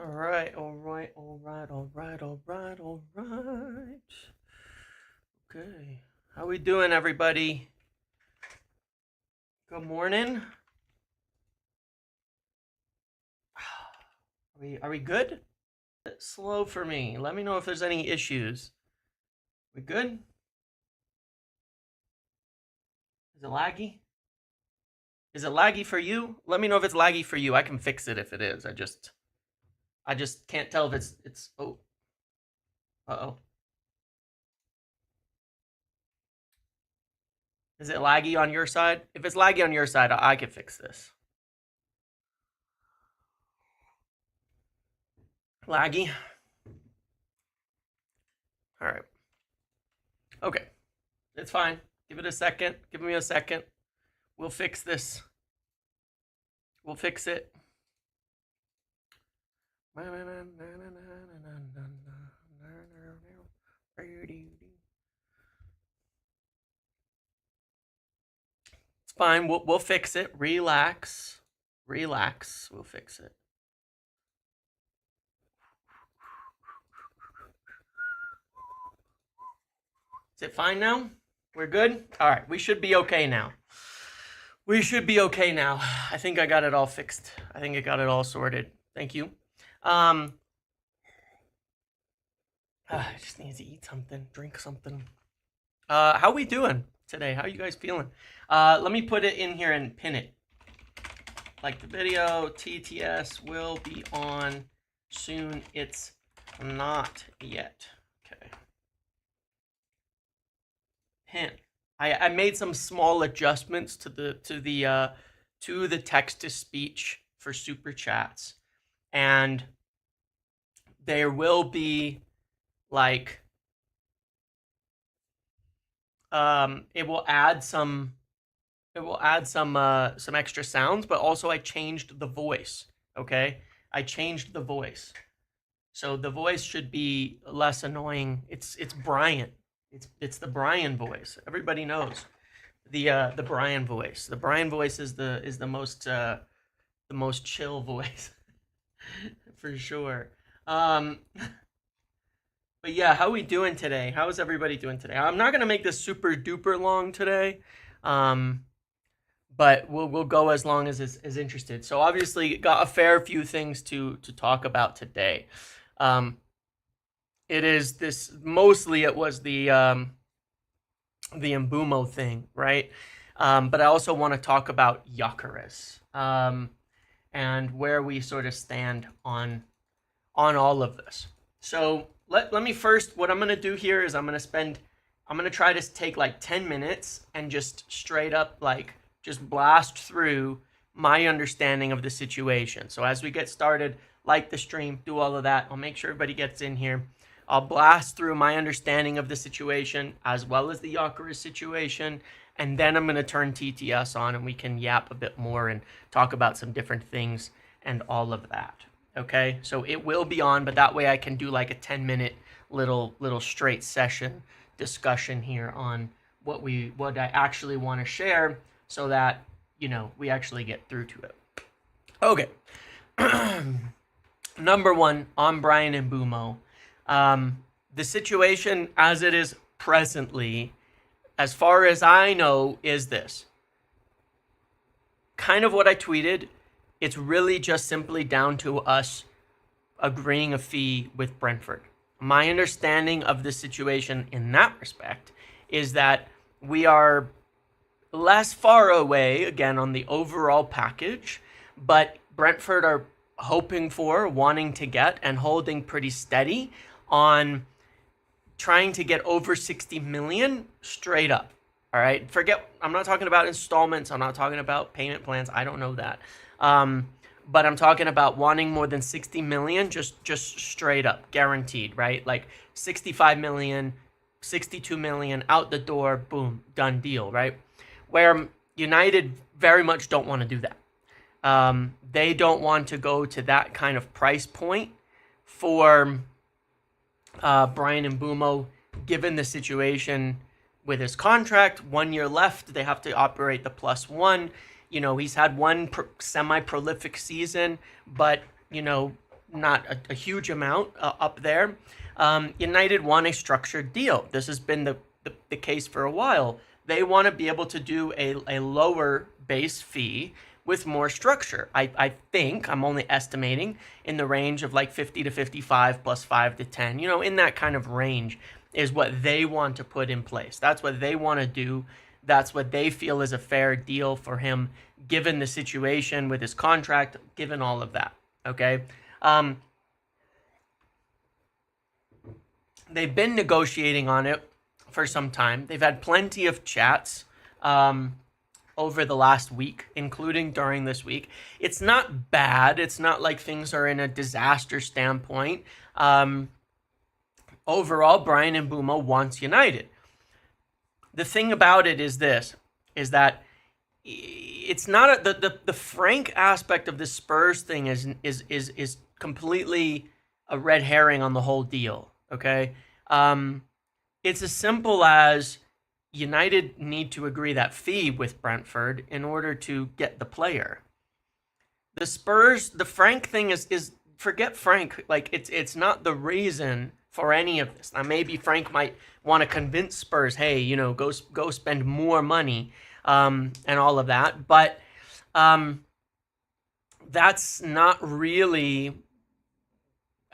right, all right, all right, all right, all right, all right. Okay, how we doing, everybody? Good morning. Are we good? Slow for me. Let me know if there's any issues. We good? Is it laggy? Is it laggy for you? Let me know if it's laggy for you. I can fix it if it is. I just can't tell if it's oh. Uh-oh. Is it laggy on your side? If it's laggy on your side, I can fix this. Laggy. All right. Okay. It's fine. Give it a second. Give me a second. We'll fix this. We'll fix it. It's fine. We'll fix it. Relax. Relax. We'll fix it. Is it fine now? We're good? All right. We should be okay now. We should be okay now. I think I got it all fixed. I think I got it all sorted. Thank you. I just need to eat something, drink something. How we doing today? How you guys feeling? Let me put it in here and pin it. Like the video, TTS will be on soon. It's not yet. Okay. Pin. I made some small adjustments to the text to speech for super chats, and there will be like it will add some extra sounds, but also I changed the voice. Okay, I changed the voice, so the voice should be less annoying. It's Brian. It's the Brian voice. Everybody knows the Brian voice. The Brian voice is the most chill voice for sure. But yeah, how we doing today? How is everybody doing today? I'm not gonna make this super duper long today, but we'll go as long as is interested. So obviously, got a fair few things to talk about today. It is this mostly. It was the Mbeumo thing, right? But I also want to talk about Gyökeres and where we sort of stand on all of this. So let me first. What I'm gonna do here is I'm gonna try to take like 10 minutes and just straight up like just blast through my understanding of the situation. So as we get started, like the stream, do all of that. I'll make sure everybody gets in here. I'll blast through my understanding of the situation as well as the Gyökeres situation, and then I'm going to turn TTS on and we can yap a bit more and talk about some different things and all of that. Okay, so it will be on, but that way I can do like a 10-minute little straight session discussion here on what I actually want to share, so that we actually get through to it. Okay. Number one, on Brian Mbeumo. The situation as it is presently, as far as I know, is this. Kind of what I tweeted. It's really just simply down to us agreeing a fee with Brentford. My understanding of the situation in that respect is that we are less far away, again, on the overall package, but Brentford are hoping for, wanting to get, and holding pretty steady on trying to get over 60 million straight up. All right, forget, I'm not talking about installments, I'm not talking about payment plans, I don't know that. But I'm talking about wanting more than 60 million, just straight up, guaranteed, right? Like 65 million, 62 million, out the door, boom, done deal, right? Where United very much don't want to do that. They don't want to go to that kind of price point for Brian Mbeumo, given the situation with his contract. 1 year left, they have to operate the +1. He's had one semi-prolific season, but not a huge amount up there. United want a structured deal. This has been the case for a while. They want to be able to do a lower base fee with more structure. I think, I'm only estimating, in the range of like 50 to 55 plus 5 to 10, in that kind of range is what they want to put in place. That's what they want to do. That's what they feel is a fair deal for him, given the situation with his contract, given all of that. Okay. They've been negotiating on it for some time. They've had plenty of chats over the last week, including during this week. It's not bad. It's not like things are in a disaster standpoint. Overall, Bryan Mbeumo wants United. The thing about it is this, is that it's not the Frank aspect of the Spurs thing is completely a red herring on the whole deal. Okay, it's as simple as United need to agree that fee with Brentford in order to get the player. The Spurs, the Frank thing is forget Frank. Like it's not the reason for any of this. Now maybe Frank might want to convince Spurs, hey, go spend more money and all of that, but that's not really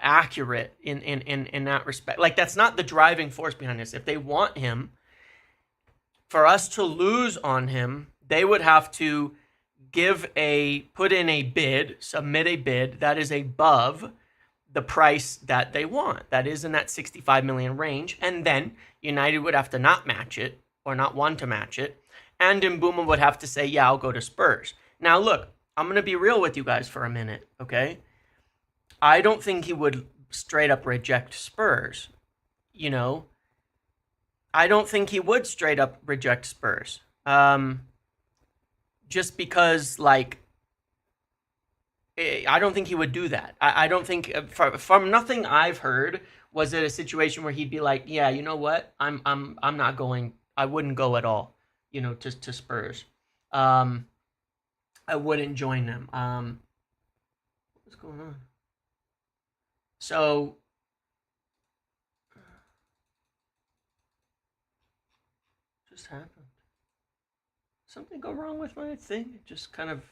accurate in that respect. Like that's not the driving force behind this. If they want him, for us to lose on him, they would have to put in a bid, submit a bid that is above the price that they want. That is in that 65 million range. And then United would have to not match it or not want to match it. And Mbeumo would have to say, yeah, I'll go to Spurs. Now, look, I'm going to be real with you guys for a minute, okay? I don't think he would straight up reject Spurs. I don't think he would straight up reject Spurs. Just because, like, I don't think he would do that. I don't think, from nothing I've heard, was it a situation where he'd be like, yeah, you know what? I'm not going. I wouldn't go at all, to Spurs. I wouldn't join them. What's going on? So, just happened. Something go wrong with my thing? It just kind of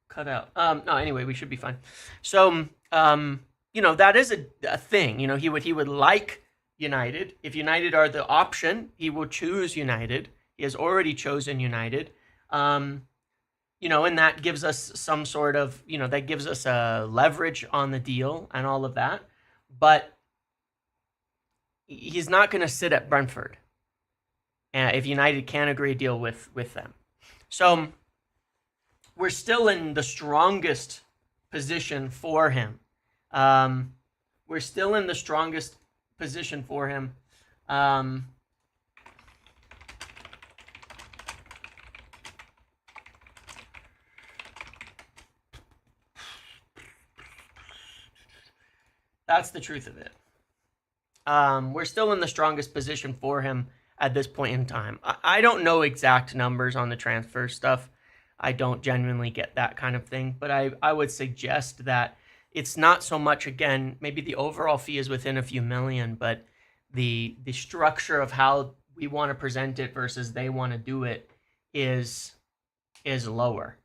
cut out. No, anyway, we should be fine. So, that is a thing. He would like United. If United are the option, he will choose United. He has already chosen United. And that gives us some sort of, that gives us a leverage on the deal and all of that. But he's not going to sit at Brentford if United can't agree a deal with them. So we're still in the strongest position for him. We're still in the strongest position for him. That's the truth of it. We're still in the strongest position for him at this point in time. I don't know exact numbers on the transfer stuff. I don't genuinely get that kind of thing, but I would suggest that it's not so much, again, maybe the overall fee is within a few million, but the structure of how we want to present it versus they want to do it is lower.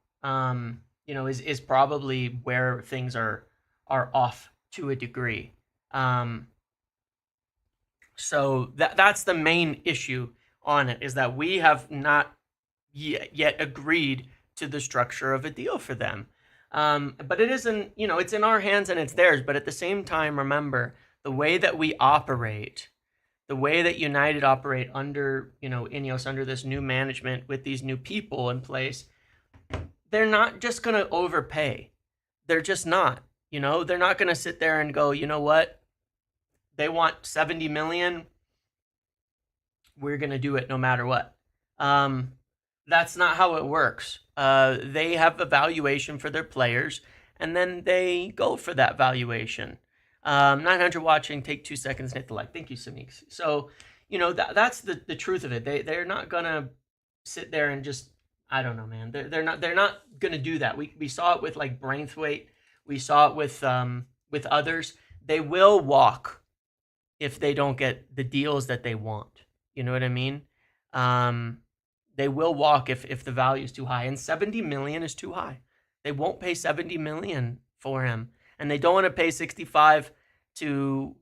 Is probably where things are off to a degree. So that's the main issue on it, is that we have not yet agreed to the structure of a deal for them. But it isn't, it's in our hands and it's theirs. But at the same time, remember, the way that we operate, the way that United operate under, Ineos, under this new management with these new people in place, they're not just going to overpay. They're just not. They're not going to sit there and go, you know what? They want 70 million. We're going to do it no matter what. That's not how it works. They have a valuation for their players, and then they go for that valuation. 900 watching, take 2 seconds, hit the like. Thank you, Samik. So, that's the truth of it. They're not going to sit there and just, I don't know, man. They're not going to do that. We saw it with like Braithwaite. We saw it with with others, they will walk if they don't get the deals that they want. You know what I mean? They will walk if the value is too high, and 70 million is too high. They won't pay 70 million for him, and they don't want to pay 65 to,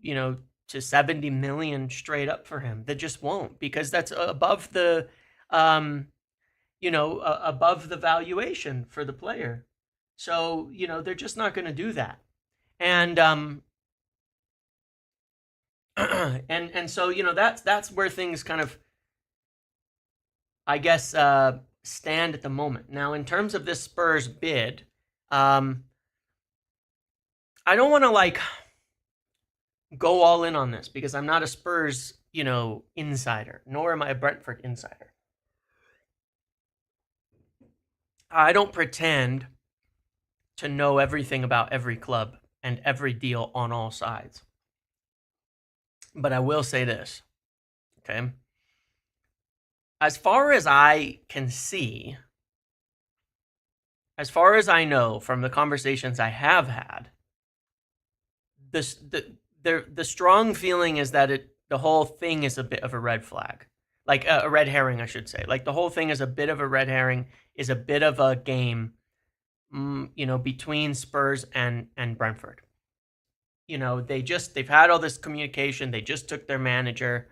to 70 million straight up for him. They just won't, because that's above the above the valuation for the player. So, they're just not going to do that. And and so, that's where things kind of, I guess, stand at the moment. Now, in terms of this Spurs bid, I don't want to go all in on this, because I'm not a Spurs, insider, nor am I a Brentford insider. I don't pretend to know everything about every club and every deal on all sides. But I will say this, okay? As far as I can see, as far as I know from the conversations I have had, the strong feeling is that the whole thing is a bit of a red flag. Like a red herring, I should say. Like the whole thing is a bit of a red herring, is a bit of a game, between Spurs and Brentford. They've had all this communication. They just took their manager.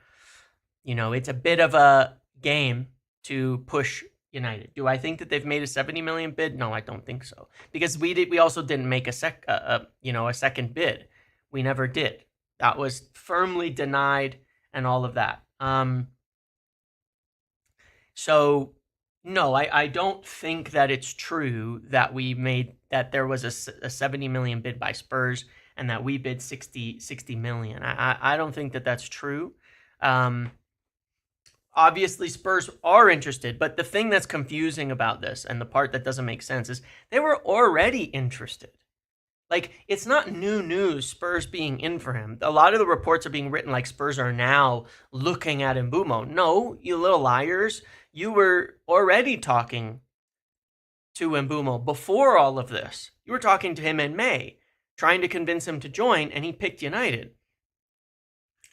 It's a bit of a game to push United. Do I think that they've made a 70 million bid? No, I don't think so. Because we also didn't make a second bid. We never did. That was firmly denied and all of that. So no, I don't think that it's true that there was a 70 million bid by Spurs and that we bid 60 million. I don't think that that's true. Obviously, Spurs are interested, but the thing that's confusing about this, and the part that doesn't make sense, is they were already interested. It's not new news, Spurs being in for him. A lot of the reports are being written like Spurs are now looking at Mbeumo. No, you little liars. You were already talking to Mbeumo before all of this. You were talking to him in May, trying to convince him to join, and he picked United.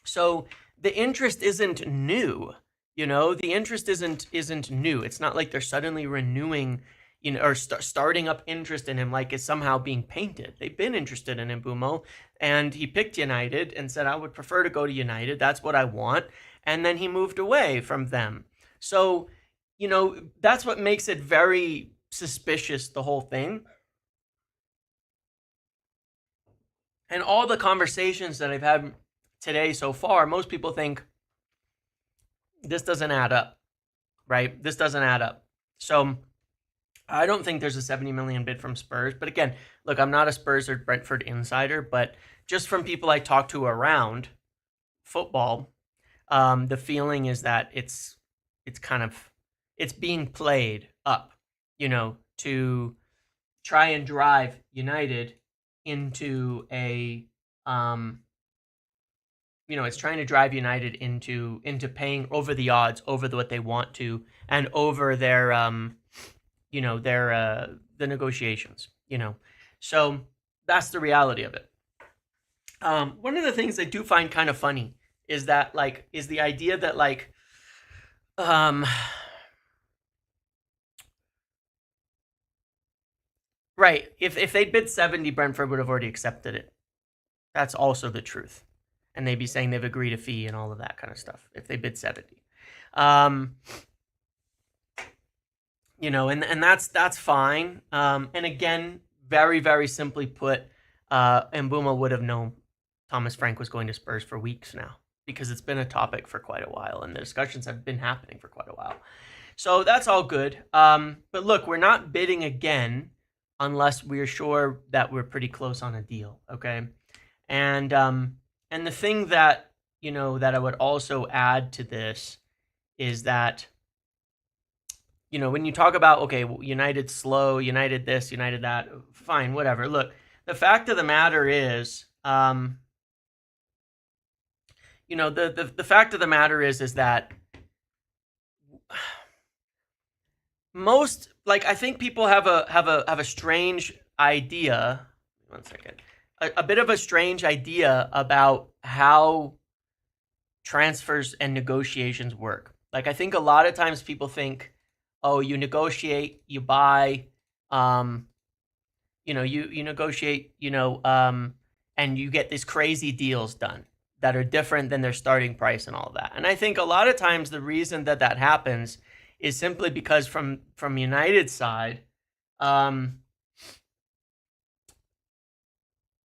So the interest isn't new. The interest isn't new. It's not like they're suddenly renewing, or starting up interest in him like it's somehow being painted. They've been interested in Mbeumo, and he picked United and said, I would prefer to go to United. That's what I want. And then he moved away from them. So, that's what makes it very suspicious, the whole thing. And all the conversations that I've had today so far, most people think this doesn't add up, right? This doesn't add up. So I don't think there's a 70 million bid from Spurs. But again, look, I'm not a Spurs or Brentford insider, but just from people I talk to around football, the feeling is that it's being played up, to try and drive United into a, it's trying to drive United into paying over the odds, over what they want to, and over their, the negotiations, So that's the reality of it. One of the things I do find kind of funny is that, is the idea that, right, if they'd bid 70, Brentford would have already accepted it. That's also the truth. And they'd be saying they've agreed a fee and all of that kind of stuff if they bid 70. And that's fine. And again, very, very simply put, Mbeumo would have known Thomas Frank was going to Spurs for weeks now, because it's been a topic for quite a while, and the discussions have been happening for quite a while. So that's all good. But look, we're not bidding again unless we're sure that we're pretty close on a deal, okay? And the thing that, that I would also add to this is that, when you talk about, okay, United slow, United this, United that, fine, whatever. Look, the fact of the matter is, the fact of the matter is that most, I think people have a strange idea. 1 second. a bit of a strange idea about how transfers and negotiations work. Like, I think a lot of times people think, oh, you negotiate, you buy, um, you negotiate, and you get these crazy deals done that are different than their starting price and all that. And I think a lot of times the reason that that happens is simply because from United's side,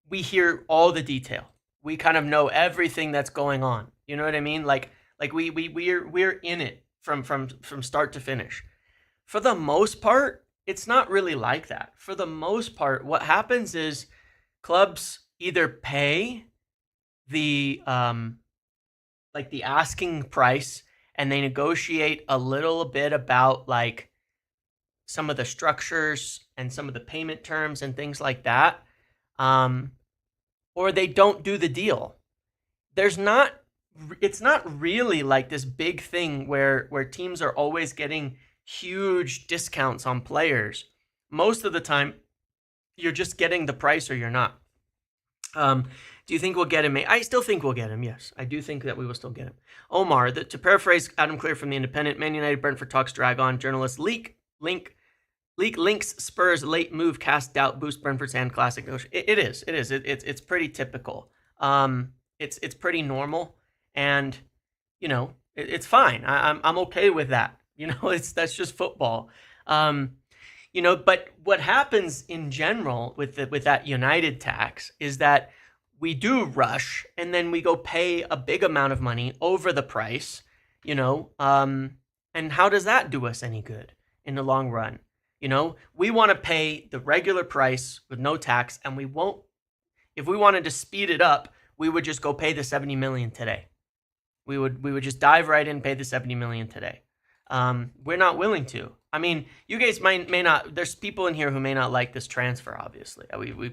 we hear all the detail. We kind of know everything that's going on. You know what I mean? Like we're in it from start to finish. For the most part, it's not really like that. For the most part, what happens is clubs either pay the like the asking price, and they negotiate a little bit about like some of the structures and some of the payment terms and things like that, or they don't do the deal. It's not really like this big thing where teams are always getting huge discounts on players. Most of the time, you're just getting the price or you're not. Do you think we'll get him? I still think we'll get him. Yes, I do think that we will still get him. Omar, to paraphrase Adam Clear from The Independent, Man United Brentford talks drag on. Journalist leak links Spurs late move cast doubt boost Brentford's hand classic. It is. It's pretty typical. It's pretty normal, and it's fine. I'm okay with that. That's just football. But what happens in general with that United tax is that we do rush, and then we go pay a big amount of money over the price, and how does that do us any good in the long run? We want to pay the regular price with no tax, and we won't. If we wanted to speed it up, we would just go pay the 70 million today. We would just dive right in and pay the 70 million today. We're not willing to. I mean, you guys may not. There's people in here who may not like this transfer. Obviously,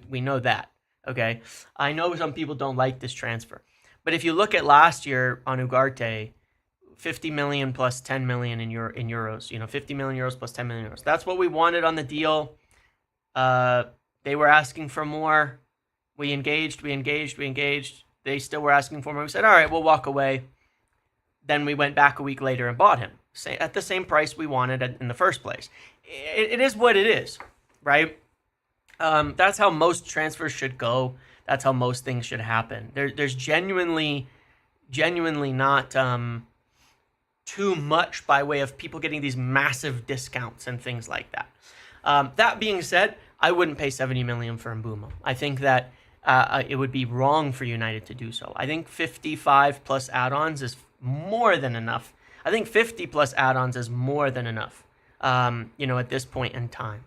we know that. Okay, I know some people don't like this transfer, but if you look at last year on Ugarte, 50 million plus 10 million in euros. 50 million euros plus 10 million euros. That's what we wanted on the deal. They were asking for more. We engaged. They still were asking for more. We said, all right, we'll walk away. Then we went back a week later and bought him at the same price we wanted in the first place. It is what it is, right? That's how most transfers should go. That's how most things should happen. There's genuinely not too much by way of people getting these massive discounts and things like that. That being said, I wouldn't pay 70 million for Mbeumo. I think that it would be wrong for United to do so. I think 55 plus add-ons is more than enough. I think 50 plus add-ons is more than enough, at this point in time.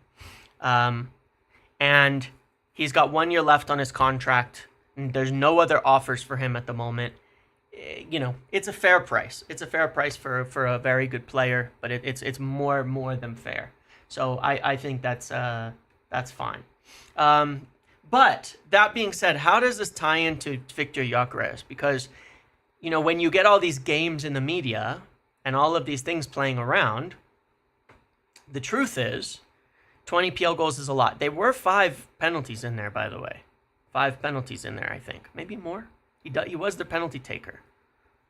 And he's got 1 year left on his contract. There's no other offers for him at the moment. It's a fair price. It's a fair price for a very good player, but it's more than fair. So I think that's fine. But that being said, how does this tie into Viktor Gyökeres? Because when you get all these games in the media and all of these things playing around, the truth is 20 PL goals is a lot. There were 5 penalties in there, by the way. 5 penalties in there, I think. Maybe more. He was the penalty taker,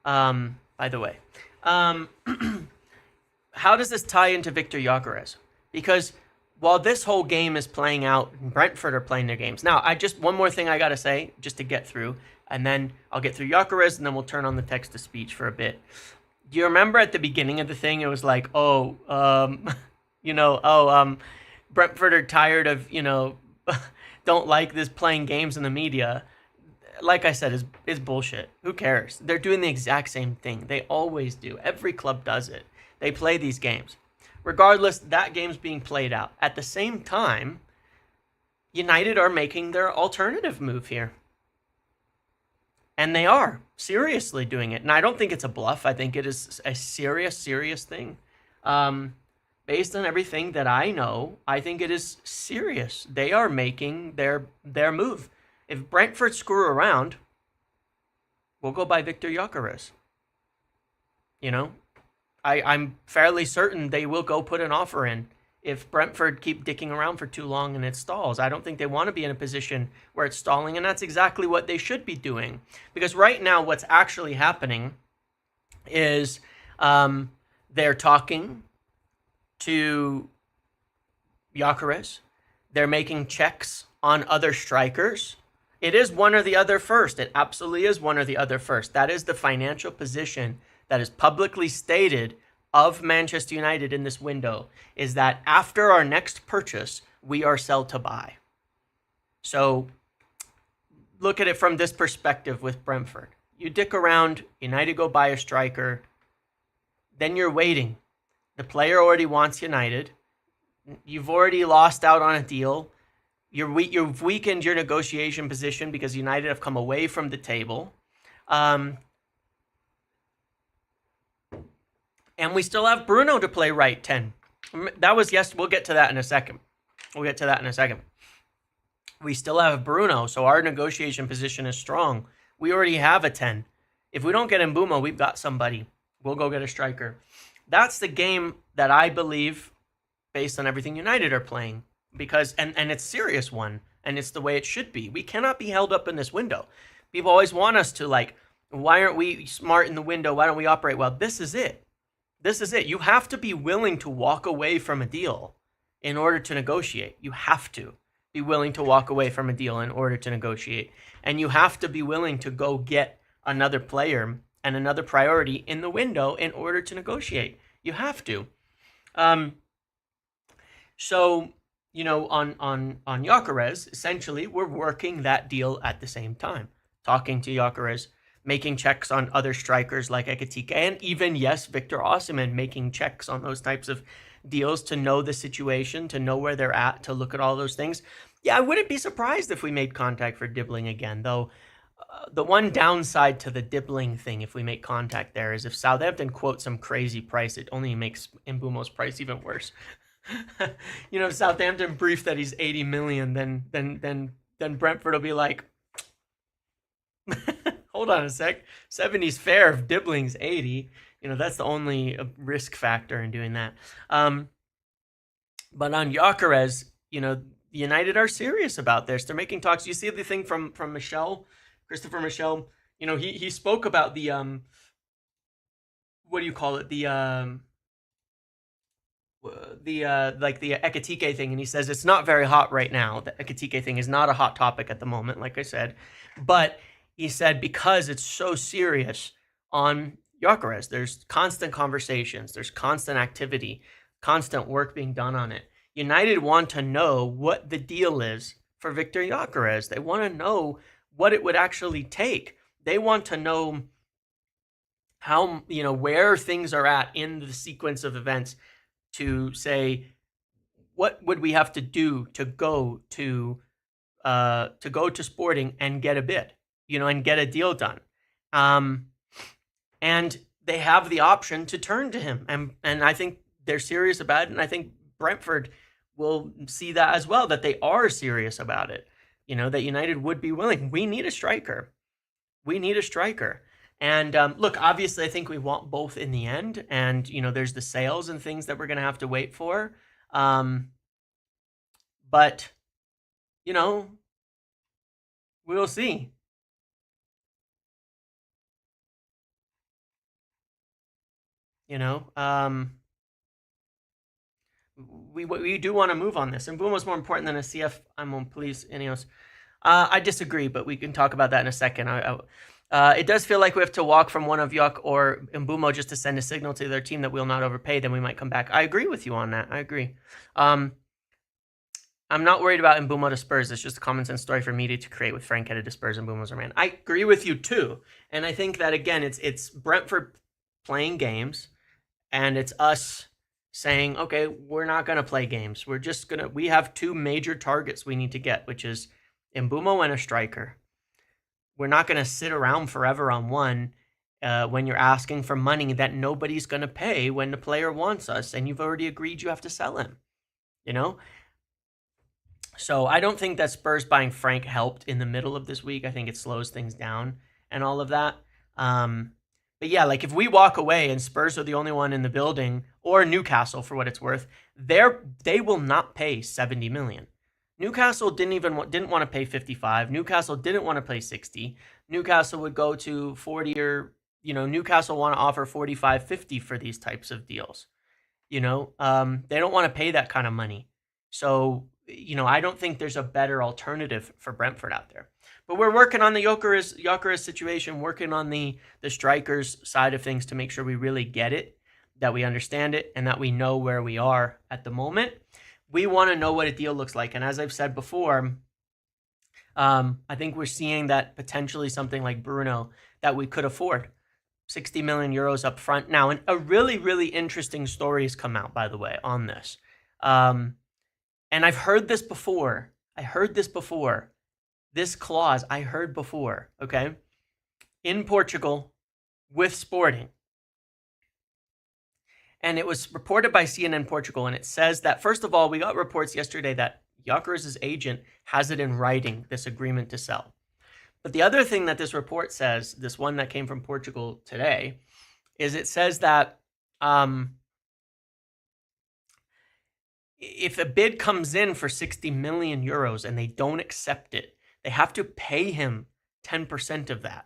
by the way. How does this tie into Viktor Gyökeres? Because while this whole game is playing out, Brentford are playing their games. Now, one more thing I got to say, just to get through, and then I'll get through Gyökeres, and then we'll turn on the text-to-speech for a bit. Do you remember at the beginning of the thing, it was like, Brentford are tired of, don't like this playing games in the media. Like I said, is bullshit. Who cares? They're doing the exact same thing. They always do. Every club does it. They play these games. Regardless, that game's being played out. At the same time, United are making their alternative move here. And they are seriously doing it. And I don't think it's a bluff. I think it is a serious thing. Based on everything that I know, I think it is serious. They are making their move. If Brentford screw around, we'll go buy Viktor Gyökeres. I'm fairly certain they will go put an offer in if Brentford keep dicking around for too long and it stalls. I don't think they want to be in a position where it's stalling, and that's exactly what they should be doing. Because right now what's actually happening is they're talking to Gyökeres. They're making checks on other strikers. It is one or the other first. It absolutely is one or the other first. That is the financial position that is publicly stated of Manchester United in this window, is that after our next purchase, we are sell to buy. So look at it from this perspective with Brentford. You dick around, United go buy a striker, then you're waiting. The player already wants United. You've already lost out on a deal. You've weakened your negotiation position because United have come away from the table. And we still have Bruno to play right 10. That was yes. We'll get to that in a second. We still have Bruno, so our negotiation position is strong. We already have a 10. If we don't get Mbeumo, we've got somebody. We'll go get a striker. That's the game that I believe, based on everything United are playing, because and it's a serious one, and it's the way it should be. We cannot be held up in this window. People always want us to, like, why aren't we smart in the window? Why don't we operate well? This is it. This is it. You have to be willing to walk away from a deal in order to negotiate. You have to be willing to walk away from a deal in order to negotiate. And you have to be willing to go get another player and another priority in the window in order to negotiate. You have to. So, you know, on Gyökeres, essentially, we're working that deal at the same time. Talking to Gyökeres, making checks on other strikers like Ekitike, and even, yes, Victor Osimhen, making checks on those types of deals to know the situation, to know where they're at, to look at all those things. Yeah, I wouldn't be surprised if we made contact for Dibbling again, though. The one downside to the Dibbling thing, if we make contact there, is if Southampton quotes some crazy price, it only makes Mbeumo's price even worse. You know, if Southampton brief that he's 80 million, then Brentford will be like, hold on a sec, 70's fair if Dibbling's 80. You know, that's the only risk factor in doing that. But on Gyökeres, you know, United are serious about this. They're making talks. You see the thing from Michel, Christopher Michel. You know, he spoke about the what do you call it? The Ekitike thing, and he says it's not very hot right now. The Ekitike thing is not a hot topic at the moment, like I said. But he said because it's so serious on Gyökeres, there's constant conversations, there's constant activity, constant work being done on it. United want to know what the deal is for Viktor Gyökeres. They want to know what it would actually take. They want to know how, you know, where things are at in the sequence of events to say, what would we have to do to go to Sporting and get a bid, you know, and get a deal done. And they have the option to turn to him. And I think they're serious about it. And I think Brentford will see that as well, that they are serious about it. You know, that United would be willing. We need a striker. And look, obviously, I think we want both in the end. And, you know, there's the sales and things that we're going to have to wait for. But, you know, we'll see. You know, we do want to move on this. And Mbeumo's more important than a CF. I'm on, please, Ineos. I disagree, but we can talk about that in a second. It does feel like we have to walk from one of Yuck or Mbeumo just to send a signal to their team that we'll not overpay. Then we might come back. I agree with you on that. I agree. I'm not worried about Mbeumo to Spurs. It's just a common sense story for media to create with Frank headed to Spurs and Mbeumo's our man. I agree with you too. And I think that, again, it's Brentford playing games. And it's us saying, okay, we're not going to play games. We have two major targets we need to get, which is Mbeumo and a striker. We're not going to sit around forever on one when you're asking for money that nobody's going to pay when the player wants us and you've already agreed you have to sell him, you know? So I don't think that Spurs buying Frank helped in the middle of this week. I think it slows things down and all of that. But yeah, like if we walk away and Spurs are the only one in the building or Newcastle for what it's worth, they will not pay 70 million. Newcastle didn't want to pay 55. Newcastle didn't want to pay 60. Newcastle would go to 40, or Newcastle want to offer 45, 50 for these types of deals. They don't want to pay that kind of money. So, I don't think there's a better alternative for Brentford out there. But we're working on the Gyökeres situation, working on the strikers side of things to make sure we really get it, that we understand it, and that we know where we are at the moment. We want to know what a deal looks like. And as I've said before, I think we're seeing that potentially something like Bruno that we could afford. 60 million euros up front. Now, and a really, really interesting story has come out, by the way, on this. And I've heard this before. This clause I heard before, okay? In Portugal with Sporting. And it was reported by CNN Portugal, and it says that, first of all, we got reports yesterday that Gyökeres' agent has it in writing, this agreement to sell. But the other thing that this report says, this one that came from Portugal today, is it says that if a bid comes in for 60 million euros and they don't accept it, they have to pay him 10% of that.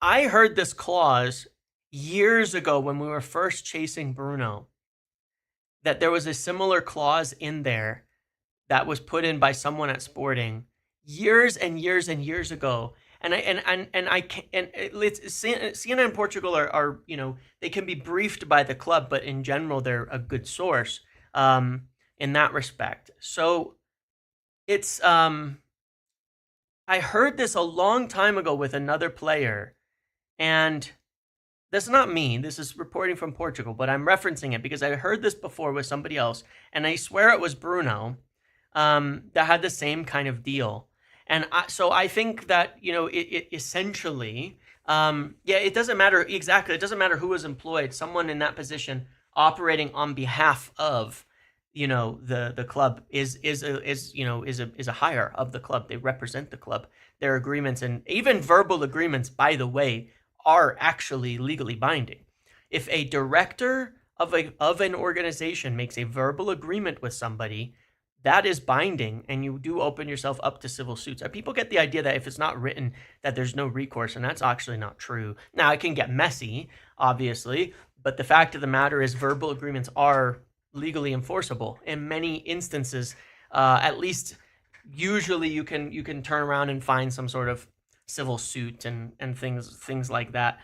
I heard this clause years ago when we were first chasing Bruno, that there was a similar clause in there that was put in by someone at Sporting years and years and years ago. And CNN in Portugal are they can be briefed by the club, but in general they're a good source in that respect. So it's I heard this a long time ago with another player, and that's not me. This is reporting from Portugal, but I'm referencing it because I heard this before with somebody else, and I swear it was Bruno that had the same kind of deal. And so I think that, it essentially, it doesn't matter exactly. It doesn't matter who was employed. Someone in that position operating on behalf of, the club is a hire of the club. They represent the club. Their agreements, and even verbal agreements, by the way, are actually legally binding. If a director of an organization makes a verbal agreement with somebody, that is binding, and you do open yourself up to civil suits. People get the idea that if it's not written, that there's no recourse, and that's actually not true. Now, it can get messy, obviously, but the fact of the matter is verbal agreements are legally enforceable. In many instances, at least usually you can turn around and find some sort of civil suit and things like that.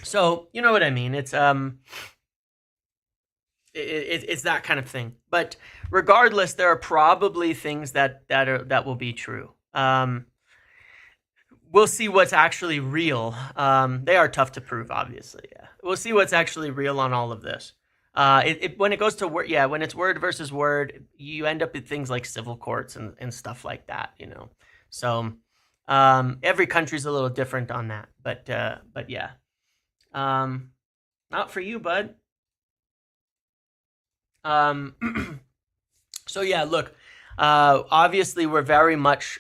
So you know what I mean. It's it's that kind of thing. But regardless, there are probably things that will be true. We'll see what's actually real. They are tough to prove, obviously. Yeah, we'll see what's actually real on all of this. When it goes to word, when it's word versus word, you end up with things like civil courts and stuff like that. So every country's a little different on that. But yeah, not for you, bud. So yeah, look, obviously we're very much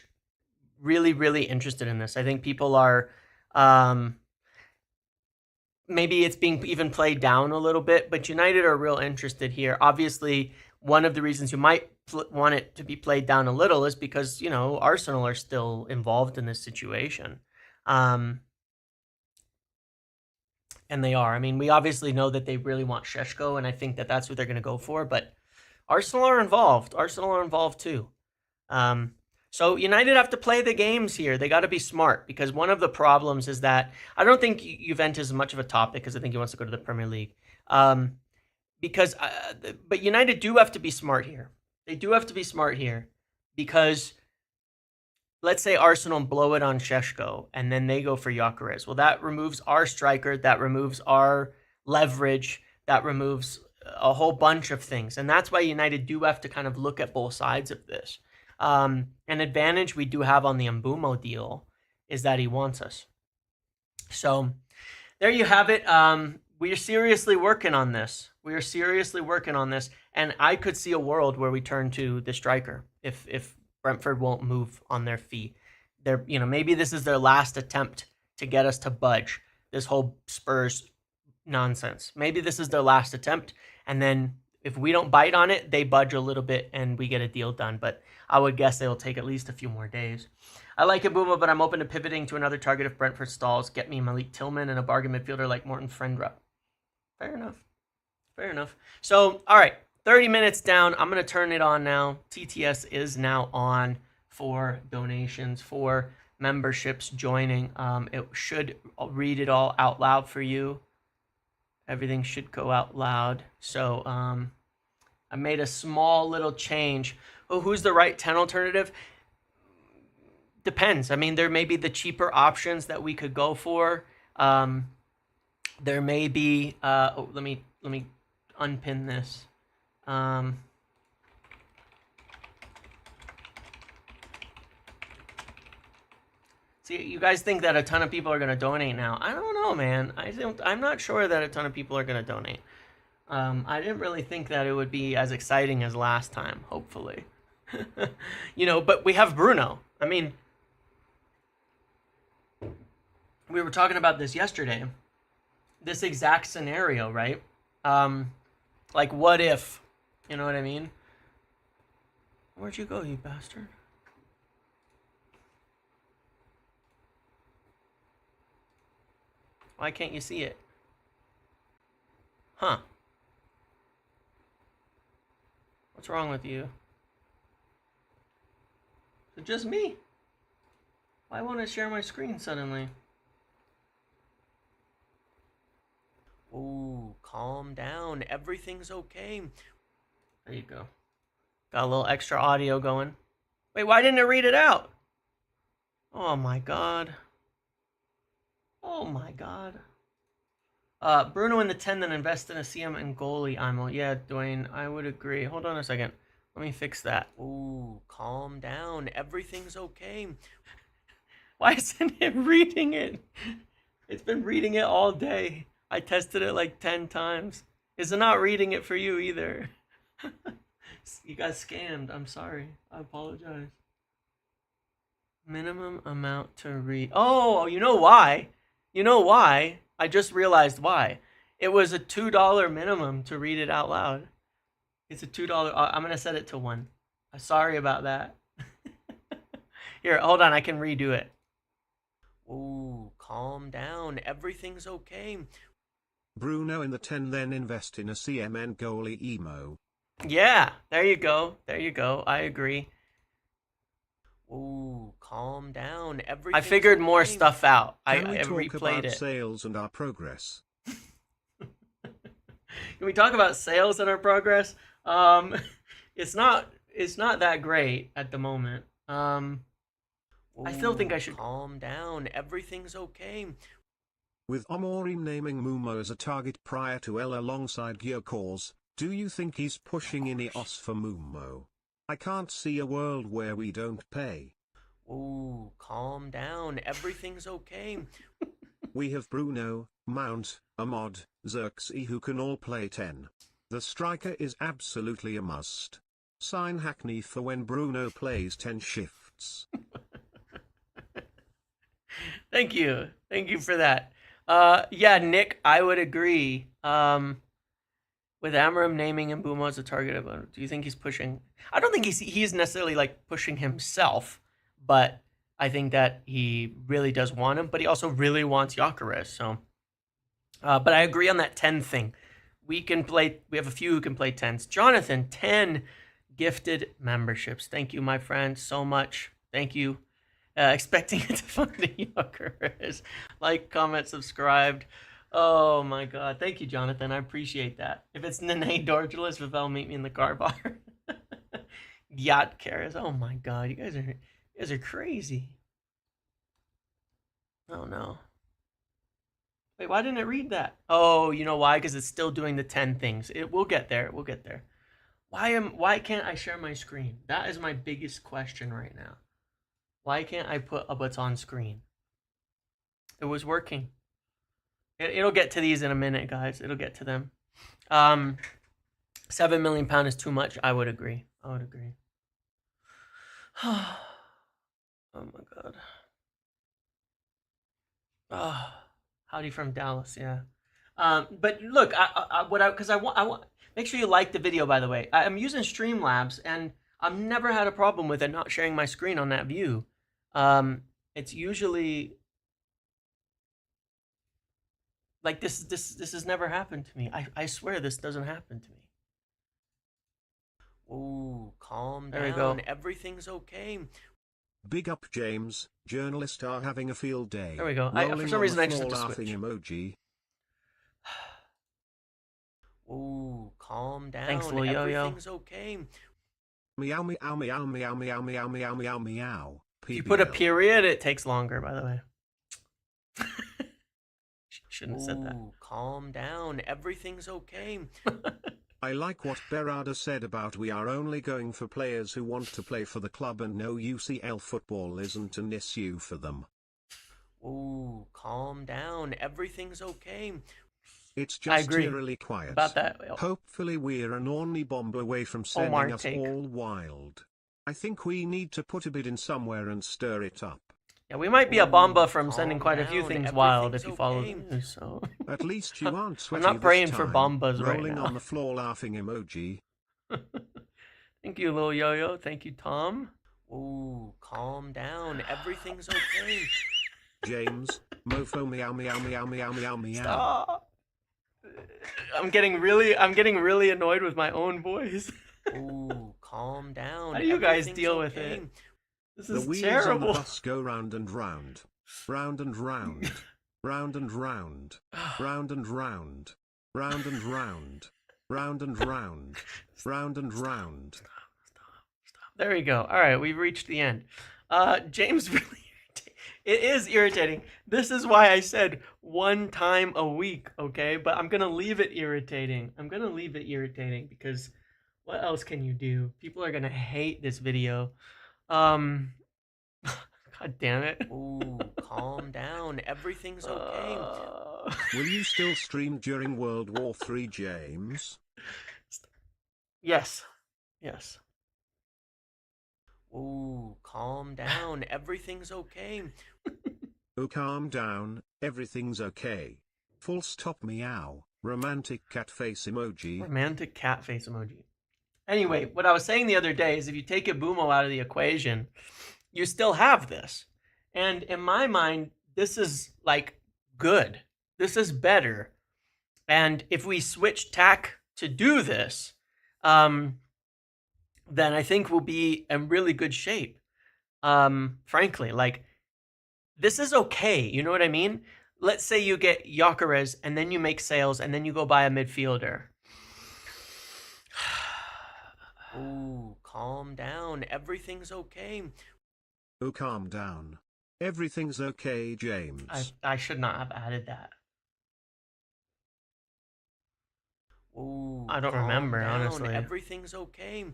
really, really interested in this. I think people are, maybe it's being even played down a little bit, but United are real interested here. Obviously, one of the reasons you might want it to be played down a little is because, Arsenal are still involved in this situation. And they are. I mean, we obviously know that they really want Šeško, and I think that that's what they're going to go for, but Arsenal are involved. Arsenal are involved too. So United have to play the games here. They got to be smart, because one of the problems is that I don't think Juventus is much of a topic, because I think he wants to go to the Premier League. But United do have to be smart here. They do have to be smart here, because let's say Arsenal blow it on Šeško and then they go for Gyökeres. Well, that removes our striker, that removes our leverage, that removes a whole bunch of things. And that's why United do have to kind of look at both sides of this. An advantage we do have on the Mbeumo deal is that he wants us. So there you have it. We are seriously working on this. And I could see a world where we turn to the striker if Brentford won't move on their feet. Maybe this is their last attempt to get us to budge. This whole Spurs nonsense. Maybe this is their last attempt, and then if we don't bite on it, they budge a little bit and we get a deal done. But I would guess they'll take at least a few more days. I like Mbeumo, but I'm open to pivoting to another target if Brentford stalls. Get me Malik Tillman and a bargain midfielder like Morton Friendrup. Fair enough. Fair enough. So, all right, 30 minutes down. I'm going to turn it on now. TTS is now on for donations, for memberships joining. It should read it all out loud for you. Everything should go out loud. So I made a small little change. Oh, who's the right 10 alternative? Depends. I mean, there may be the cheaper options that we could go for. There may be. Let me unpin this. See, you guys think that a ton of people are going to donate now. I don't know, man. I'm not sure that a ton of people are going to donate. I didn't really think that it would be as exciting as last time, hopefully. You know, but we have Bruno. I mean, we were talking about this yesterday. This exact scenario, right? Like, what if? You know what I mean? Where'd you go, you bastard? Why can't you see it? Huh. What's wrong with you? Is it just me? Why won't I share my screen suddenly? Ooh, calm down. Everything's okay. There you go. Got a little extra audio going. Wait, why didn't it read it out? Oh my god. Oh my god. Bruno in the 10, then invest in a CM and goalie ammo. Yeah, Dwayne, I would agree. Hold on a second. Let me fix that. Ooh, calm down. Everything's okay. Why isn't it reading it? It's been reading it all day. I tested it like 10 times. It's not reading it for you either. You got scammed. I'm sorry. I apologize. Minimum amount to read. Oh, you know why? You know why? I just realized why. It was a $2 minimum to read it out loud. It's a $2. I'm going to set it to 1. Sorry about that. Here, hold on. I can redo it. Ooh, calm down. Everything's okay. Bruno in the 10, then invest in a CMN goalie emo. Yeah, there you go. There you go. I agree. Ooh, calm down. I figured more stuff out. I replayed about it. Sales and our progress. Can we talk about sales and our progress? It's not that great at the moment. I still think I should calm down. Everything's okay. With Amorim naming Mbeumo as a target prior to L alongside Gyokeres, do you think he's pushing Ineos for Mbeumo? I can't see a world where we don't pay. Ooh, calm down. Everything's okay. We have Bruno, Mount, Ahmad, Xerxes who can all play 10. The striker is absolutely a must. Sign Hackney for when Bruno plays 10 shifts. Thank you. Thank you for that. Yeah, Nick, I would agree. With Amorim naming Mbeumo as a target of, do you think he's pushing? I don't think he's necessarily like pushing himself, but I think that he really does want him. But he also really wants Gyökeres. So, but I agree on that 10 thing. We can play. We have a few who can play 10s. Jonathan, 10 gifted memberships. Thank you, my friend, so much. Thank you. Expecting it to find Gyökeres. Like, comment, subscribed. Oh my god. Thank you, Jonathan. I appreciate that. If it's Nene Dorgeles, Vivel, meet me in the car bar. Gyokeres. Oh my god. You guys are crazy. Oh no. Wait, why didn't it read that? Oh, you know why? Because it's still doing the 10 things. We'll get there. We'll get there. Why can't I share my screen? That is my biggest question right now. Why can't I put up what's on screen? It was working. It'll get to these in a minute, guys. It'll get to them. £7 million is too much. I would agree. I would agree. Oh my god. Howdy from Dallas, yeah. But look, because I want, make sure you like the video, by the way. I'm using Streamlabs, and I've never had a problem with it not sharing my screen on that view. It's usually like this has never happened to me. I swear this doesn't happen to me. Ooh, calm down. There we go. Everything's okay. Big up, James. Journalists are having a field day. There we go. For some reason I just had to switch. Emoji. Ooh, calm down. Thanks, little yo-yo. Everything's okay. Meow meow meow meow meow meow meow meow meow. If you put a period, it takes longer, by the way. Shouldn't have said that. Ooh, calm down. Everything's okay. I like what Berardi said about we are only going for players who want to play for the club and no UCL football isn't an issue for them. Ooh, calm down. Everything's okay. It's just eerily quiet. About that. Hopefully we're an only bomb away from sending us all wild. I think we need to put a bid in somewhere and stir it up. Yeah, we might be a bomba from sending quite a few things wild if you follow the news, so... At least you aren't sweaty. I'm not praying for bombas right now. Rolling on the floor laughing emoji. Thank you, little yo-yo. Thank you, Tom. Ooh, calm down. Everything's okay. James, mofo meow meow meow meow meow meow. Stop. I'm getting really annoyed with my own voice. Ooh, calm down. How do you guys deal with it? This is the wheels terrible. On the bus go round and round, round and round, round and round, round and round, round and round, round and round, round and round. Stop. There we go. All right, we've reached the end. James, really, it is irritating. This is why I said 1 time a week, okay? But I'm gonna leave it irritating. Because what else can you do? People are gonna hate this video. God damn it. Ooh, calm down. Everything's okay. Will you still stream during World War III, James? Yes. Ooh, calm down. Everything's okay. Oh, calm down. Everything's okay. Full stop meow. Romantic cat face emoji. Romantic cat face emoji. Anyway, what I was saying the other day is if you take Mbeumo out of the equation, you still have this. And in my mind, this is like good. This is better. And if we switch tack to do this, then I think we'll be in really good shape. Frankly, like, this is okay. You know what I mean? Let's say you get Gyokeres and then you make sales and then you go buy a midfielder. Ooh, calm down. Everything's okay. Oh, calm down. Everything's okay, James. I should not have added that. Ooh, I don't remember, honestly. Everything's okay.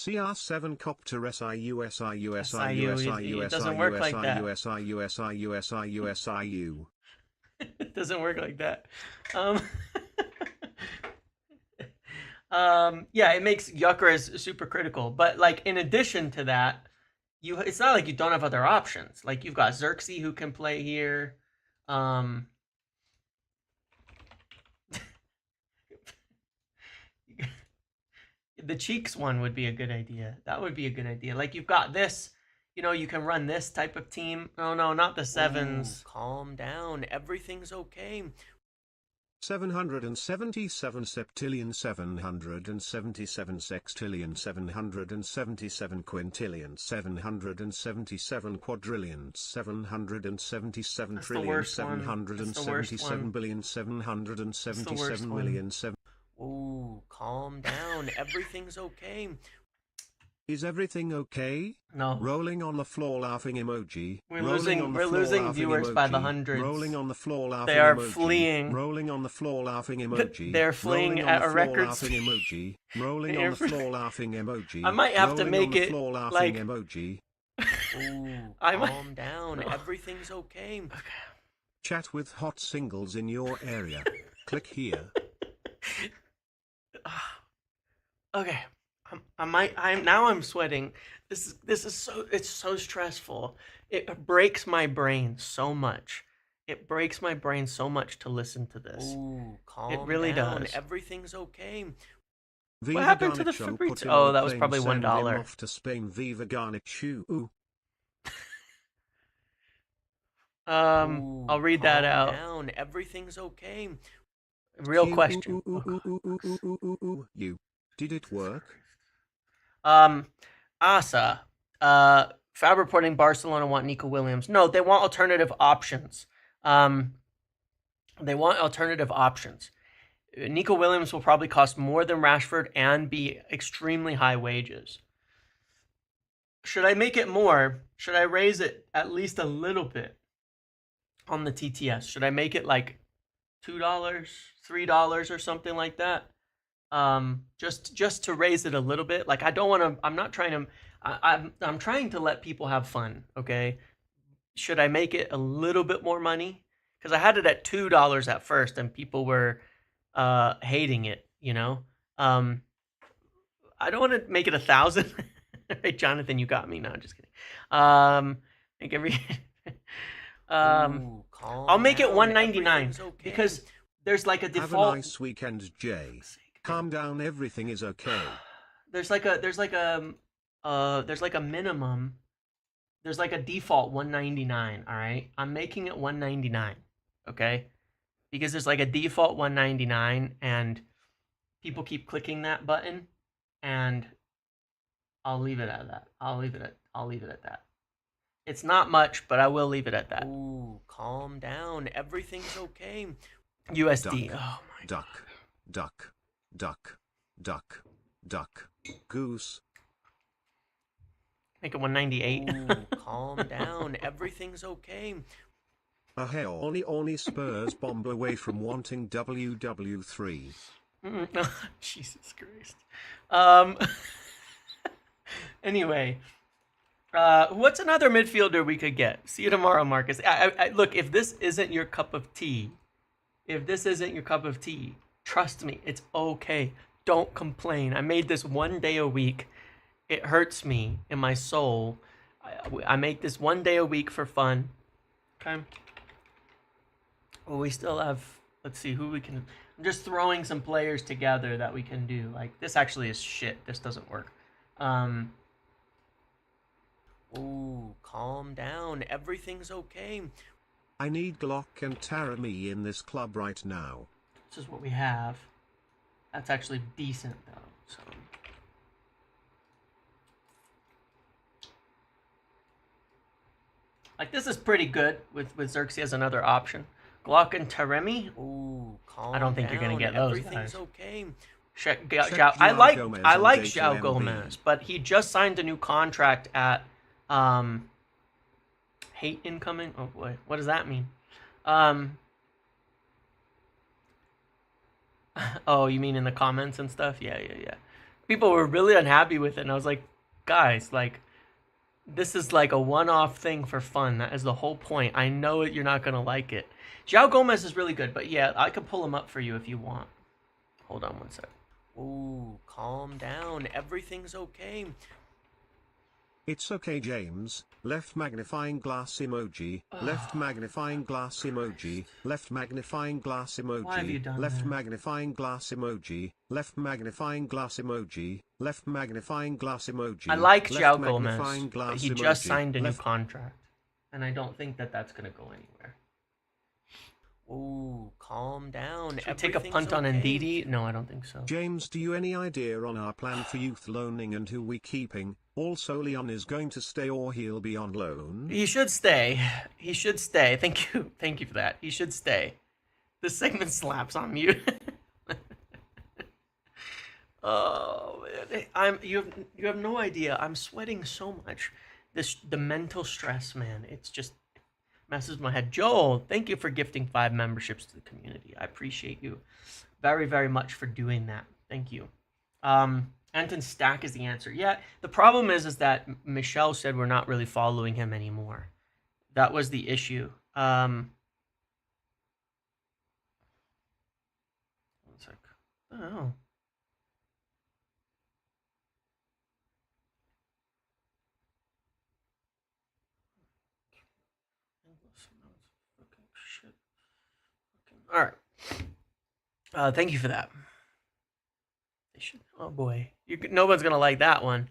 CR7 copter SIU. It doesn't work like that. It doesn't work like that. Yeah, it makes Gyökeres super critical, but like in addition to that, it's not like you don't have other options. Like you've got Xerxes who can play here. The Cheeks one would be a good idea. That would be a good idea. Like you've got this, you know, you can run this type of team. Oh no, not the sevens. Ooh, calm down. Everything's okay. 777 septillion 777 sextillion 777 quintillion 777 quadrillion 777 trillion 777 billion 777 million 7. Ooh, calm down. Everything's okay. Is everything okay? No. Rolling on the floor laughing emoji. We're losing viewers by the hundreds. Rolling on the floor laughing emoji. They are fleeing. Rolling on the floor laughing emoji. They're fleeing at a record speed. Emoji. Rolling on the floor laughing emoji. I might have to make it like emoji. Ooh, calm down. Everything's okay. Chat with hot singles in your area. Click here. Okay. I'm sweating. This is so, it's so stressful. It breaks my brain so much. It breaks my brain so much to listen to this. Ooh, calm It really down. does. Everything's okay. Viva happened to the Garnacho, Fabrizio? put him Oh, on a that was plane, probably send him $1. off to Spain. Viva Garnacho. Ooh. Ooh, I'll read that calm out. down. Everything's okay. Real question. You. Did it work? Asa. Fab reporting Barcelona want Nico Williams. No, they want alternative options. They want alternative options. Nico Williams will probably cost more than Rashford and be extremely high wages. Should I make it more? Should I raise it at least a little bit on the TTS? Should I make it like $2, $3 or something like that? Just to raise it a little bit. Like I don't want to. I'm not trying to. I'm trying to let people have fun. Okay. Should I make it a little bit more money? Because I had it at $2 at first, and people were hating it. You know. I don't want to make it 1,000. Right, Jonathan, you got me. No, I'm just kidding. Make every. Ooh, calm I'll make it down. 199 Everything's okay. because there's like a Have default. a nice weekend, Jay. Calm down, everything is okay. There's like a minimum. There's like a default 199. All right, I'm making it 199. Okay, because there's like a default 199, and people keep clicking that button, and I'll leave it at that. I'll leave it at that. It's not much, but I will leave it at that. Ooh, calm down. Everything's okay. USD. Duck, Oh my god. duck, duck, duck, duck, goose. Make it 198. Ooh, calm down. Everything's okay. Hey, only Spurs bomb away from wanting WW3. Jesus Christ. Anyway, what's another midfielder we could get? See you tomorrow, Marcus. Look, if this isn't your cup of tea, trust me, it's okay. Don't complain. I made this 1 day a week. It hurts me in my soul. I make this 1 day a week for fun. Okay. Well, we still have. Let's see who we can. I'm just throwing some players together that we can do. Like this actually is shit. This doesn't work. Ooh, calm down. Everything's okay. I need Glock and Tarami in this club right now. This is what we have. That's actually decent though. So. Like this is pretty good with Xerxes as another option. Glock and Taremi. Ooh, calm I don't think you're gonna down. get those Everything's guys. okay. I like Gomez I on like data João MB. Gomez, but he just signed a new contract at hate incoming. Oh boy, what does that mean? Oh, you mean in the comments and stuff? Yeah. People were really unhappy with it, and I was like, guys, like, this is like a one-off thing for fun. That is the whole point. I know you're not gonna like it. João Gomez is really good, but yeah, I could pull him up for you if you want. Hold on one sec. Ooh, calm down. Everything's okay. It's okay, James. Left magnifying glass emoji. Left magnifying glass emoji. Left magnifying glass emoji. Why have you done left that? magnifying glass emoji. Left magnifying glass emoji. Left magnifying glass emoji. I like left João Gomez, magnifying but glass he just emoji. signed a new Left- contract, and I don't think that that's gonna go anywhere. Ooh, calm down. Should we take a punt on okay. Ndidi? No, I don't think so. James, do you any idea on our plan for youth loaning and who we keeping? Also, Leon is going to stay or he'll be on loan. He should stay. He should stay. Thank you for that. He should stay. This segment slaps on mute. Oh man, you have no idea. I'm sweating so much. The mental stress, man. It's just messes my head. Joel, thank you for gifting 5 memberships to the community. I appreciate you very, very much for doing that. Thank you. Anton Stack is the answer. Yeah, the problem is that Michelle said we're not really following him anymore. That was the issue. One sec. Oh. Okay, shit. Okay. All right. Thank you for that. Oh boy, no one's gonna like that one.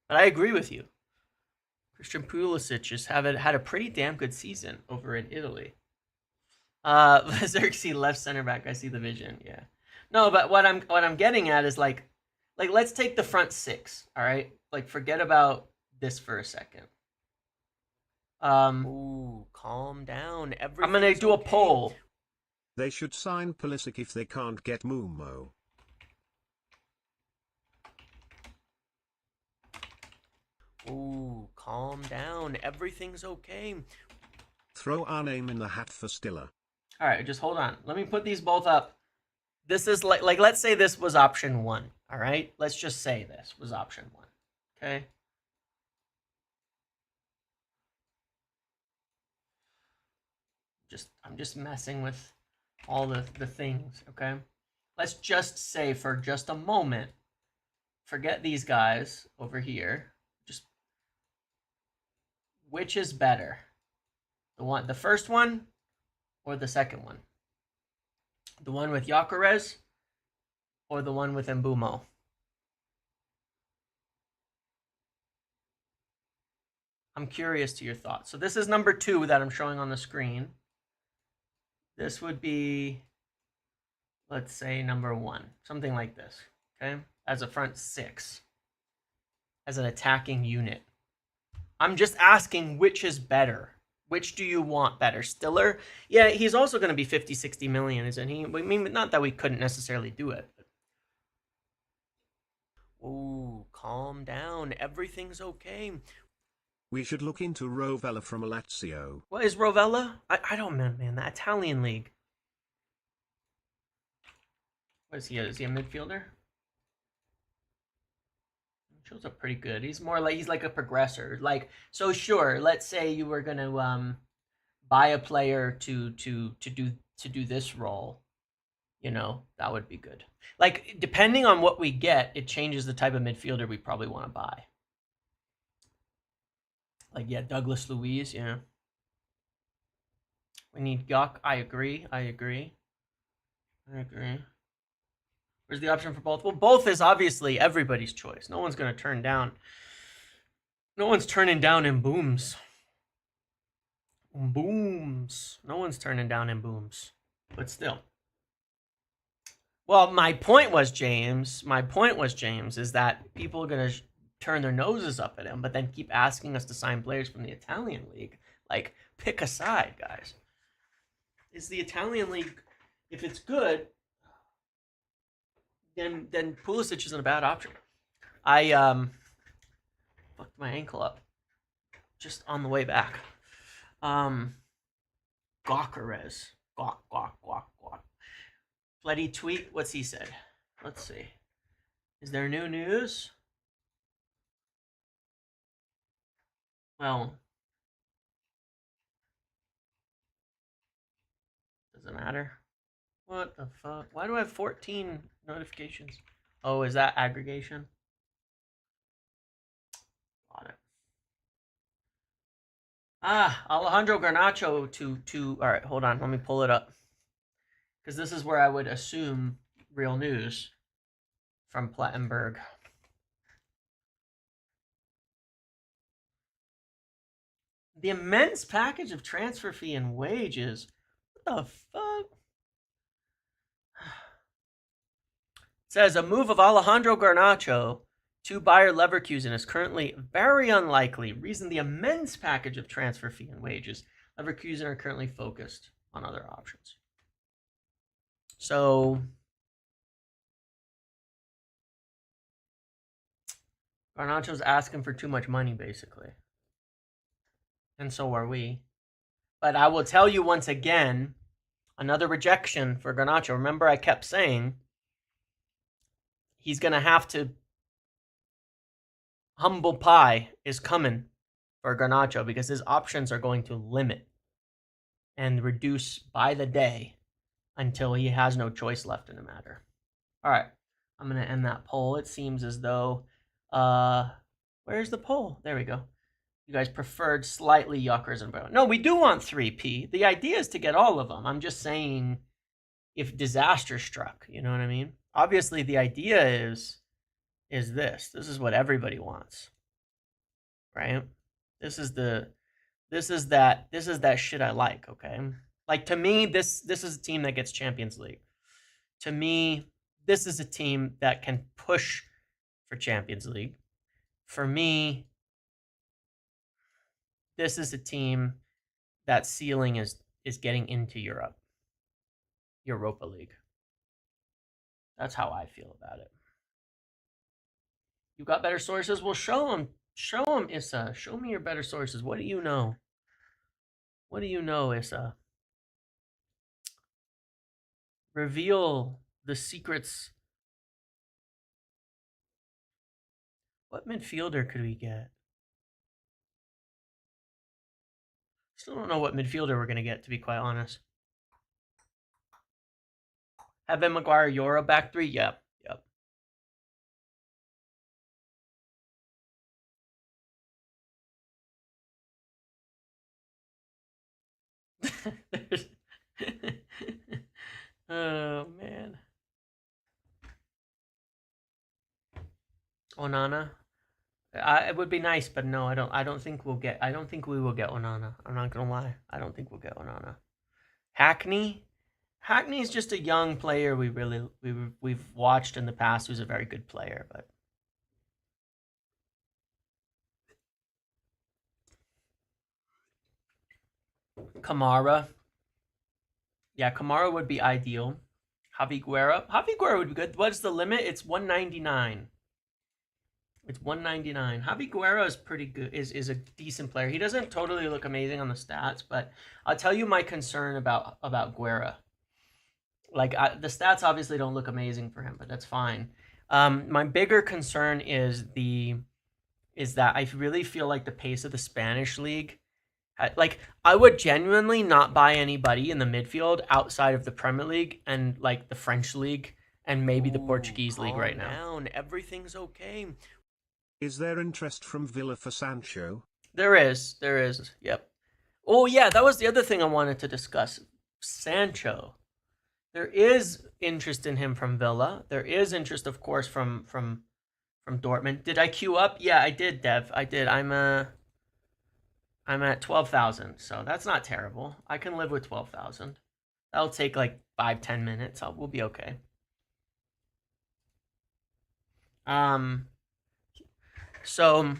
But I agree with you. Christian Pulisic has had a pretty damn good season over in Italy. Xerxes left center back. I see the vision. Yeah. No, but what I'm getting at is like let's take the front six. All right. Like forget about this for a second. Ooh, calm down. I'm gonna do a poll. They should sign Pulisic if they can't get Mbeumo. Ooh, calm down. Everything's okay. Throw our name in the hat for Stiller. All right, just hold on. Let me put these both up. This is like let's say this was option 1. All right, let's just say this was option 1. Okay. I'm just messing with all the things. Okay. Let's just say for just a moment, forget these guys over here. Just which is better, the first one, or the second one? The one with Gyokeres or the one with Mbeumo? I'm curious to your thoughts. So this is number 2 that I'm showing on the screen. This would be, let's say, number 1. Something like this, okay? As a front 6. As an attacking unit. I'm just asking which is better. Which do you want better? Stiller? Yeah, he's also going to be 50, 60 million, isn't he? I mean, not that we couldn't necessarily do it. Ooh, calm down. Everything's okay. We should look into Rovella from Lazio. What is Rovella? I don't know, man. The Italian league. What is he? Is he a midfielder? Shows up pretty good. He's like a progressor. Like, so sure, let's say you were gonna buy a player to do this role. You know, that would be good. Like, depending on what we get, it changes the type of midfielder we probably want to buy. Like, yeah, Douglas Luiz, yeah. We need Gyökeres. I agree. Where's the option for both? Well, both is obviously everybody's choice. No one's going to turn down. No one's turning down Mbeumo. No one's turning down Mbeumo. But still. Well, my point was, James, is that people are going to turn their noses up at him, but then keep asking us to sign players from the Italian league. Like, pick a side, guys. Is the Italian league, if it's good, then Pulisic isn't a bad option. I fucked my ankle up just on the way back. Gyokeres. Gok. Bloody tweet. What's he said? Let's see. Is there new news? Well, does it matter? What the fuck? Why do I have 14 notifications? Oh, is that aggregation? Got it. Alejandro Garnacho to all right, hold on, let me pull it up. Because this is where I would assume real news from Plattenberg. The immense package of transfer fee and wages. What the fuck? It says a move of Alejandro Garnacho to Bayer Leverkusen is currently very unlikely. Reason the immense package of transfer fee and wages. Leverkusen are currently focused on other options. So Garnacho's asking for too much money, basically. And so are we. But I will tell you once again, another rejection for Garnacho. Remember, I kept saying he's going to have to. Humble pie is coming for Garnacho because his options are going to limit and reduce by the day until he has no choice left in the matter. All right, I'm going to end that poll. It seems as though, where's the poll? There we go. You guys preferred slightly Gyökeres and Mbeumo. No, we do want 3P. The idea is to get all of them. I'm just saying if disaster struck, you know what I mean? Obviously, the idea is this. This is what everybody wants, right? This is that shit I like, okay? Like, to me, this is a team that gets Champions League. To me, this is a team that can push for Champions League. For me, this is a team that ceiling is getting into Europa League. That's how I feel about it. You got better sources? Well, show them. Show them, Issa. Show me your better sources. What do you know? What do you know, Issa? Reveal the secrets. What midfielder could we get? Still don't know what midfielder we're going to get, to be quite honest. Have Ben Maguire, Euro back three? Yep. Oh, man. Onana? It would be nice, but no, I don't think we will get Onana. I'm not gonna lie. I don't think we'll get Onana. Hackney? Hackney's just a young player we've watched in the past who's a very good player, but Kamara. Yeah, Kamara would be ideal. Javi Guerra would be good. What's the limit? It's 199. It's 199. Javi Guerra is pretty good. Is a decent player. He doesn't totally look amazing on the stats, but I'll tell you my concern about Guerra. Like, the stats obviously don't look amazing for him, but that's fine. My bigger concern is that I really feel like the pace of the Spanish league, like, I would genuinely not buy anybody in the midfield outside of the Premier League and like the French league and maybe the Portuguese league right now. Everything's okay. Is there interest from Villa for Sancho? There is. Yep. Oh yeah, that was the other thing I wanted to discuss. Sancho. There is interest in him from Villa. There is interest, of course, from Dortmund. Did I queue up? Yeah, I did, Dev. I did. I'm at 12,000, so that's not terrible. I can live with 12,000. That'll take like 5-10 minutes. We'll be okay. So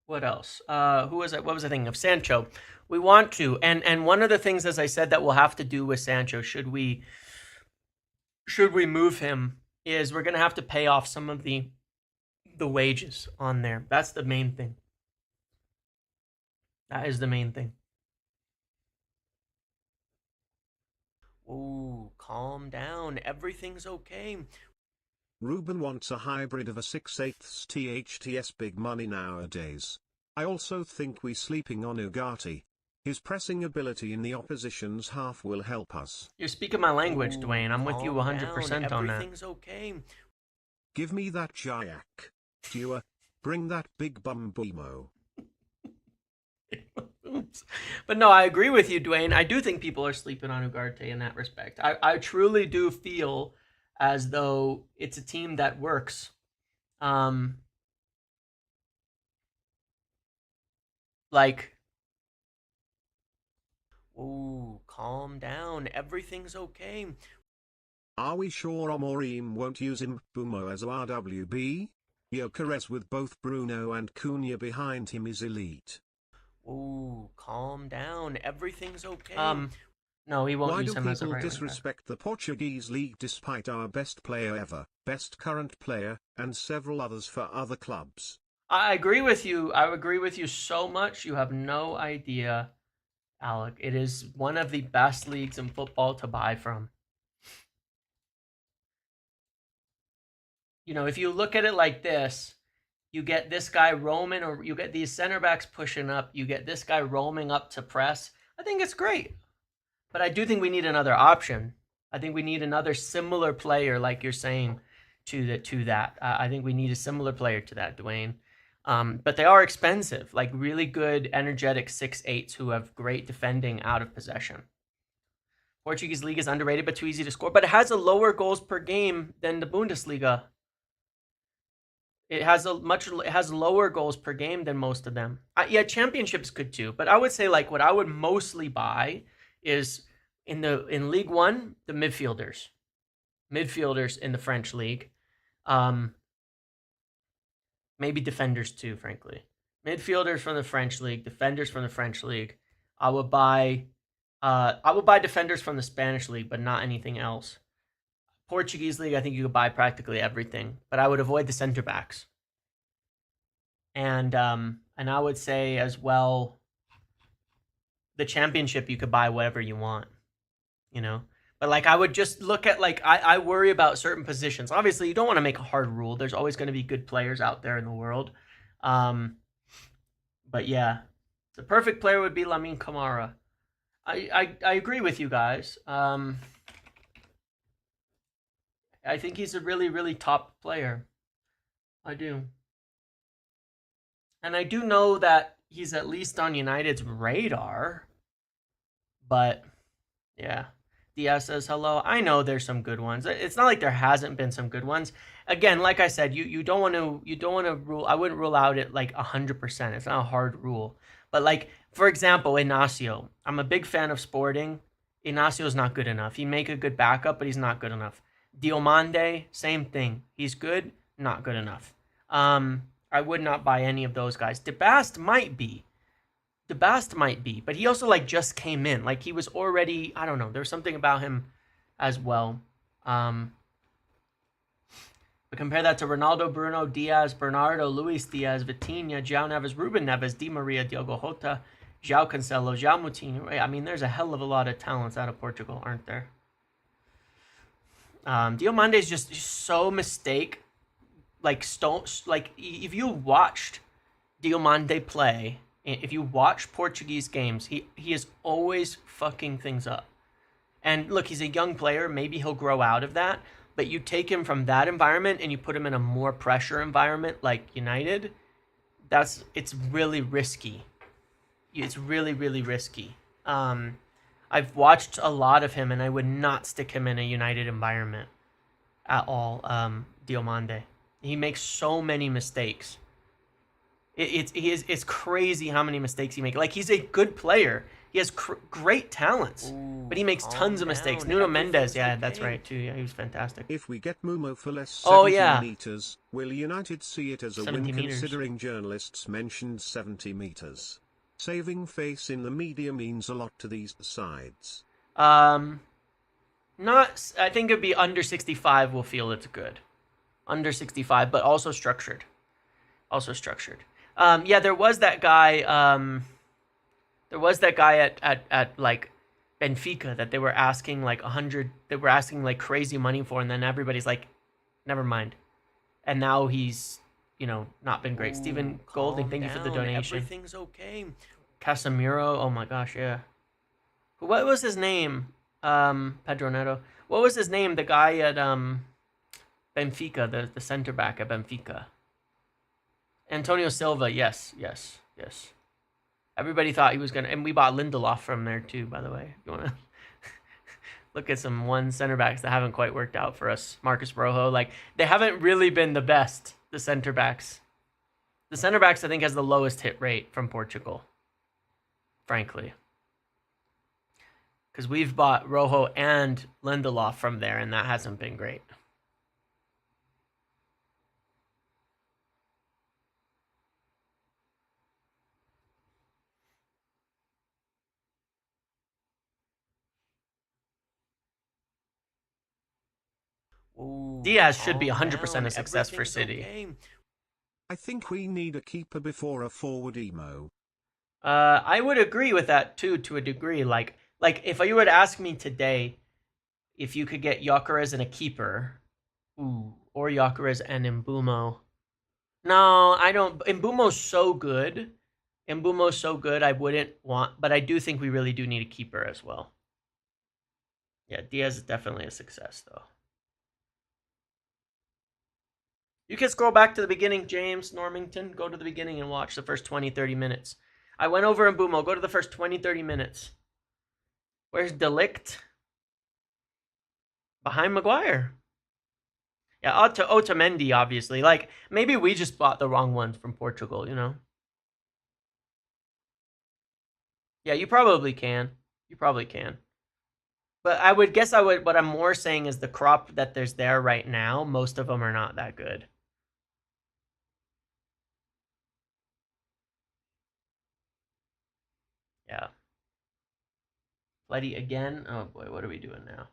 what else? Who was it? What was I thinking of? Sancho. We want to, and one of the things, as I said, that we'll have to do with Sancho, should we move him, is we're gonna have to pay off some of the wages on there. That's the main thing. That is the main thing. Ooh, calm down. Everything's okay. Ruben wants a hybrid of a 6/8 THTS big money nowadays. I also think we sleeping on Ugarte. His pressing ability in the opposition's half will help us. You're speaking my language, Dwayne. I'm with you Calm 100% down. on that. Everything's okay. Give me that Hijack. Dua, bring that big bum Mbeumo. Oops. But no, I agree with you, Dwayne. I do think people are sleeping on Ugarte in that respect. I truly do feel as though it's a team that works. Like, Ooh, calm down. Everything's okay. Are we sure Amorim won't use Mbeumo as RWB? Gyokeres with both Bruno and Cunha behind him is elite. Ooh, calm down. Everything's okay. no, he won't Why use do him as a people right winger. disrespect the Portuguese league despite our best player ever, best current player, and several others for other clubs? I agree with you. I agree with you so much. You have no idea, Alec. It is one of the best leagues in football to buy from. You know, if you look at it like this, you get this guy roaming, or you get these center backs pushing up, you get this guy roaming up to press. I think it's great. But I do think we need another option. I think we need another similar player, like you're saying, to that. I think we need a similar player to that, Dwayne. But they are expensive, like really good, energetic 6'8s who have great defending out of possession. Portuguese league is underrated but too easy to score, but it has a lower goals per game than the Bundesliga. It has lower goals per game than most of them. Yeah, Championship's good too, but I would say like what I would mostly buy is in League One, the midfielders in the French league, maybe defenders too. Frankly, midfielders from the French league, defenders from the French league. I would buy defenders from the Spanish league, but not anything else. Portuguese league, I think you could buy practically everything, but I would avoid the center backs. And I would say as well, the Championship, you could buy whatever you want, you know. But like I would just look at like I worry about certain positions. Obviously, you don't want to make a hard rule. There's always going to be good players out there in the world. But yeah, the perfect player would be Lamine Camara. I agree with you guys. I think he's a really, really top player. I do. And I do know that he's at least on United's radar. But yeah. Diaz says hello. I know there's some good ones. It's not like there hasn't been some good ones. Again, like I said, you don't want to rule. I wouldn't rule out it like 100%. It's not a hard rule. But like for example, Inacio. I'm a big fan of Sporting. Inacio's not good enough. He'd make a good backup, but he's not good enough. Diomande, same thing. He's good, not good enough. I would not buy any of those guys. DeBast might be, but he also like just came in. Like he was already, I don't know. There's something about him as well. But compare that to Ronaldo, Bruno, Diaz, Bernardo, Luis Diaz, Vitinha, João Neves, Ruben Neves, Di Maria, Diogo Jota, João Cancelo, João Moutinho. I mean, there's a hell of a lot of talents out of Portugal, aren't there? Diomande is just so mistake. Like if you watched Diomande play, if you watch Portuguese games, he is always fucking things up. And look, he's a young player. Maybe he'll grow out of that. But you take him from that environment and you put him in a more pressure environment like United, it's really risky. It's really, really risky. I've watched a lot of him, and I would not stick him in a United environment at all. Diomande, he makes so many mistakes. It's crazy how many mistakes he makes. Like he's a good player. He has great talents, but he makes tons of mistakes. Nuno Mendes, yeah, that's right too. Yeah, he was fantastic. If we get Mbeumo for less 70 meters, will United see it as a win considering journalists mentioned 70 meters? Saving face in the media means a lot to these sides. I think it'd be under 65 will feel it's good. Under 65, but also structured. Yeah, there was that guy at like Benfica that they were asking like 100, they were asking like crazy money for, and then everybody's like, never mind. And now he's, not been great. Stephen Golding, thank you for the donation. Everything's okay. Casemiro, oh my gosh, yeah. What was his name? Pedro Neto. What was his name? The guy at Benfica, the center back at Benfica. Antonio Silva, yes. Everybody thought he was gonna, and we bought Lindelof from there too, by the way. If you wanna look at some center backs that haven't quite worked out for us. Marcus Rojo, like they haven't really been the best. The center backs, I think, has the lowest hit rate from Portugal. Frankly, because we've bought Rojo and Lindelof from there, and that hasn't been great. Diaz should be 100% a success for City. Okay. I think we need a keeper before a forward emo. I would agree with that too, to a degree. Like if you were to ask me today, if you could get Gyökeres and a keeper, or Gyökeres and Mbeumo. No, I don't. Mbeumo's so good. I wouldn't want, but I do think we really do need a keeper as well. Yeah, Diaz is definitely a success, though. You can scroll back to the beginning, James Normington. Go to the beginning and watch the first 20, 30 minutes. I went over Mbeumo. Go to the first 20, 30 minutes. Where's Delict? Behind Maguire. Yeah, Otamendi, obviously. Like, maybe we just bought the wrong ones from Portugal, you know? Yeah, you probably can. You probably can. But I would guess what I'm more saying is the crop that there's there right now, most of them are not that good. Yeah. Letty again. Oh boy, what are we doing now?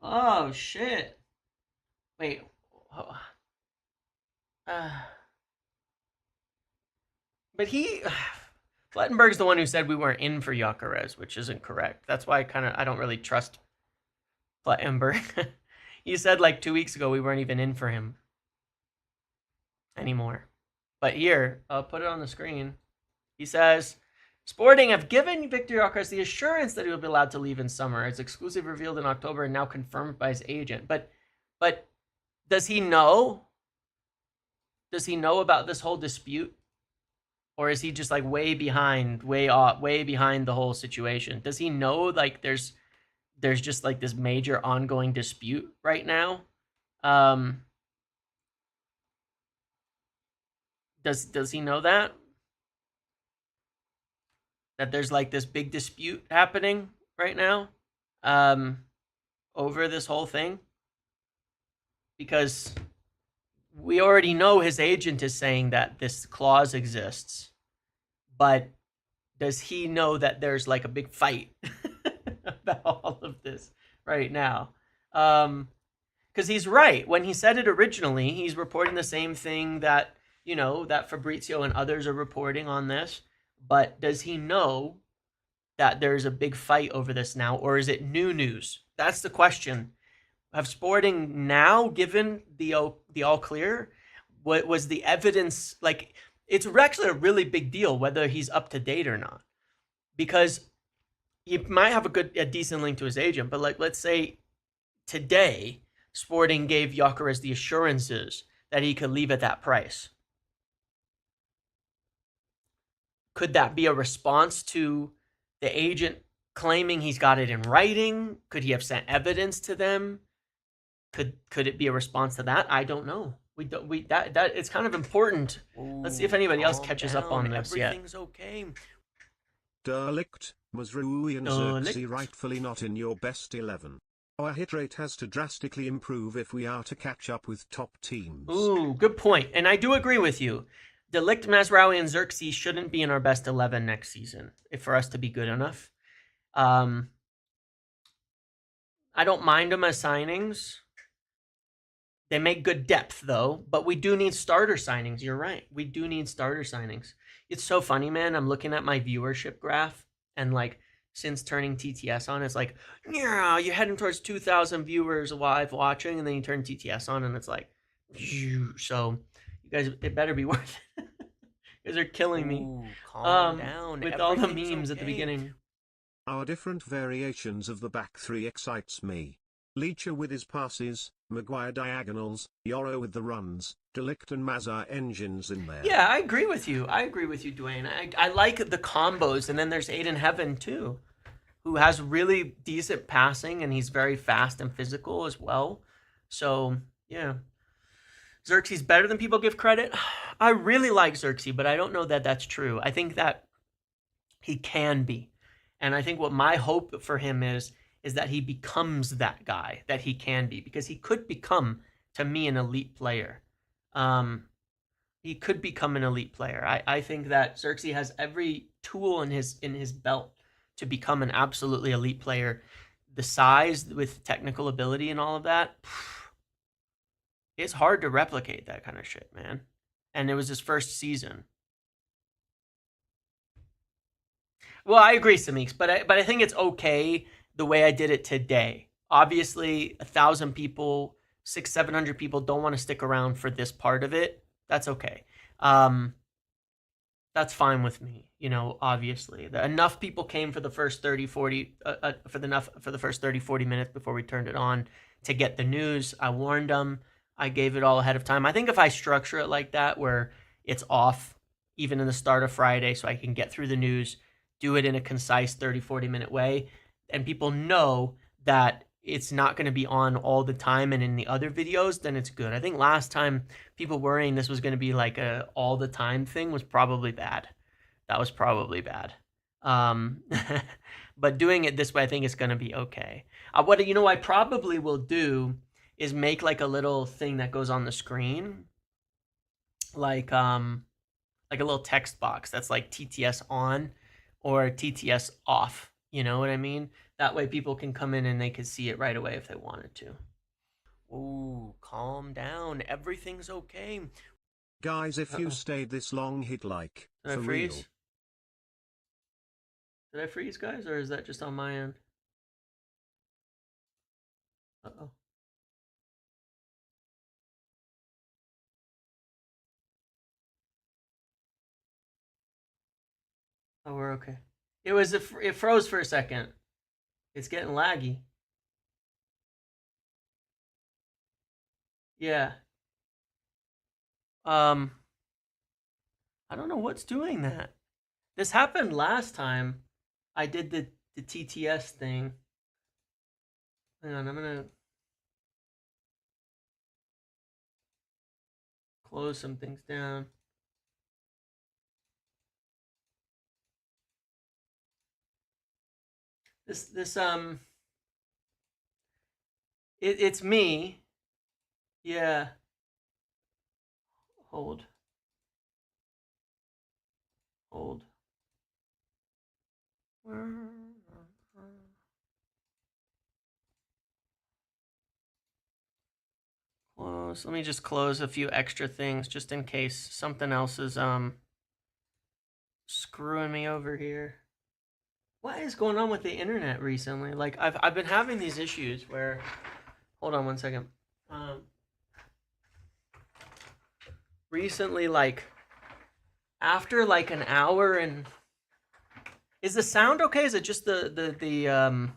Oh shit. Wait. Oh. But Flettenberg's the one who said we weren't in for Gyökeres, which isn't correct. That's why I don't really trust Flettenberg. He said like 2 weeks ago we weren't even in for him anymore. But here, I'll put it on the screen. He says, Sporting have given Viktor Gyökeres the assurance that he will be allowed to leave in summer. It's exclusive revealed in October and now confirmed by his agent. But does he know? Does he know about this whole dispute? Or is he just like way behind the whole situation? Does he know like there's just like this major ongoing dispute right now? Does he know that there's like this big dispute happening right now over this whole thing? Because we already know his agent is saying that this clause exists, but does he know that there's like a big fight about all of this right now? Because he's right. When he said it originally, he's reporting the same thing that, that Fabrizio and others are reporting on this. But does he know that there's a big fight over this now, or is it new news? That's the question. Have Sporting now given the all clear? What was the evidence? Like, it's actually a really big deal whether he's up to date or not, because he might have a decent link to his agent. But like, let's say today Sporting gave Gyökeres the assurances that he could leave at that price. Could that be a response to the agent claiming he's got it in writing? Could he have sent evidence to them? Could it be a response to that? I don't know. That it's kind of important. Ooh, let's see if anybody else catches up on this yet. Everything's okay. Derlicht, Mazraoui and Xerxes rightfully not in your best 11. Our hit rate has to drastically improve if we are to catch up with top teams. Ooh, good point. And I do agree with you. Delict, Mazraoui, and Xerxes shouldn't be in our best 11 next season for us to be good enough. I don't mind them as signings. They make good depth, though, but we do need starter signings. You're right. We do need starter signings. It's so funny, man. I'm looking at my viewership graph, and like since turning TTS on, it's like, yeah, you're heading towards 2,000 viewers live watching, and then you turn TTS on, and it's like, so you guys, it better be worth it. You guys are killing me. Ooh, calm down. With all the memes at the beginning. Our different variations of the back three excites me. Leacher with his passes, Maguire diagonals, Yoro with the runs, Delict and Mazar engines in there. Yeah, I agree with you. Dwayne. I like the combos, and then there's Aiden Heaven too, who has really decent passing, and he's very fast and physical as well. So, yeah. Xerxes better than people give credit? I really like Xerxes, but I don't know that that's true. I think that he can be. And I think what my hope for him is that he becomes that guy that he can be, because he could become, to me, an elite player. He could become an elite player. I think that Xerxes has every tool in his belt to become an absolutely elite player. The size with technical ability and all of that, it's hard to replicate that kind of shit, man. And it was his first season. Well, I agree, Samix, but I think it's okay the way I did it today. Obviously, 1,000 people 700 people don't want to stick around for this part of it, that's okay. That's fine with me, you know, obviously. Enough people came for the first 30, 40, for the first 30, 40 minutes before we turned it on to get the news. I warned them. I gave it all ahead of time. I think if I structure it like that, where it's off even in the start of Friday, so I can get through the news, do it in a concise 30, 40-minute way, and people know that it's not going to be on all the time and in the other videos, then it's good. I think last time people worrying this was going to be like a all the time thing was probably bad. That was probably bad. But doing it this way, I think it's going to be okay. What I probably will do is make like a little thing that goes on the screen, like a little text box that's like TTS on or TTS off. You know what I mean? That way people can come in and they can see it right away if they wanted to. Ooh, calm down. Everything's okay. Guys, if you stayed this long, hit like. Did I For freeze? real. Did I freeze, guys, or is that just on my end? Uh-oh. Oh, we're okay. It froze for a second. It's getting laggy. Yeah. I don't know what's doing that. This happened last time I did the TTS thing. Hang on, I'm gonna close some things down. It's me. Yeah. Hold. Close. Let me just close a few extra things just in case something else is screwing me over here. What is going on with the internet recently? Like I've been having these issues where, hold on one second. Recently, like after like an hour and is the sound okay? Is it just the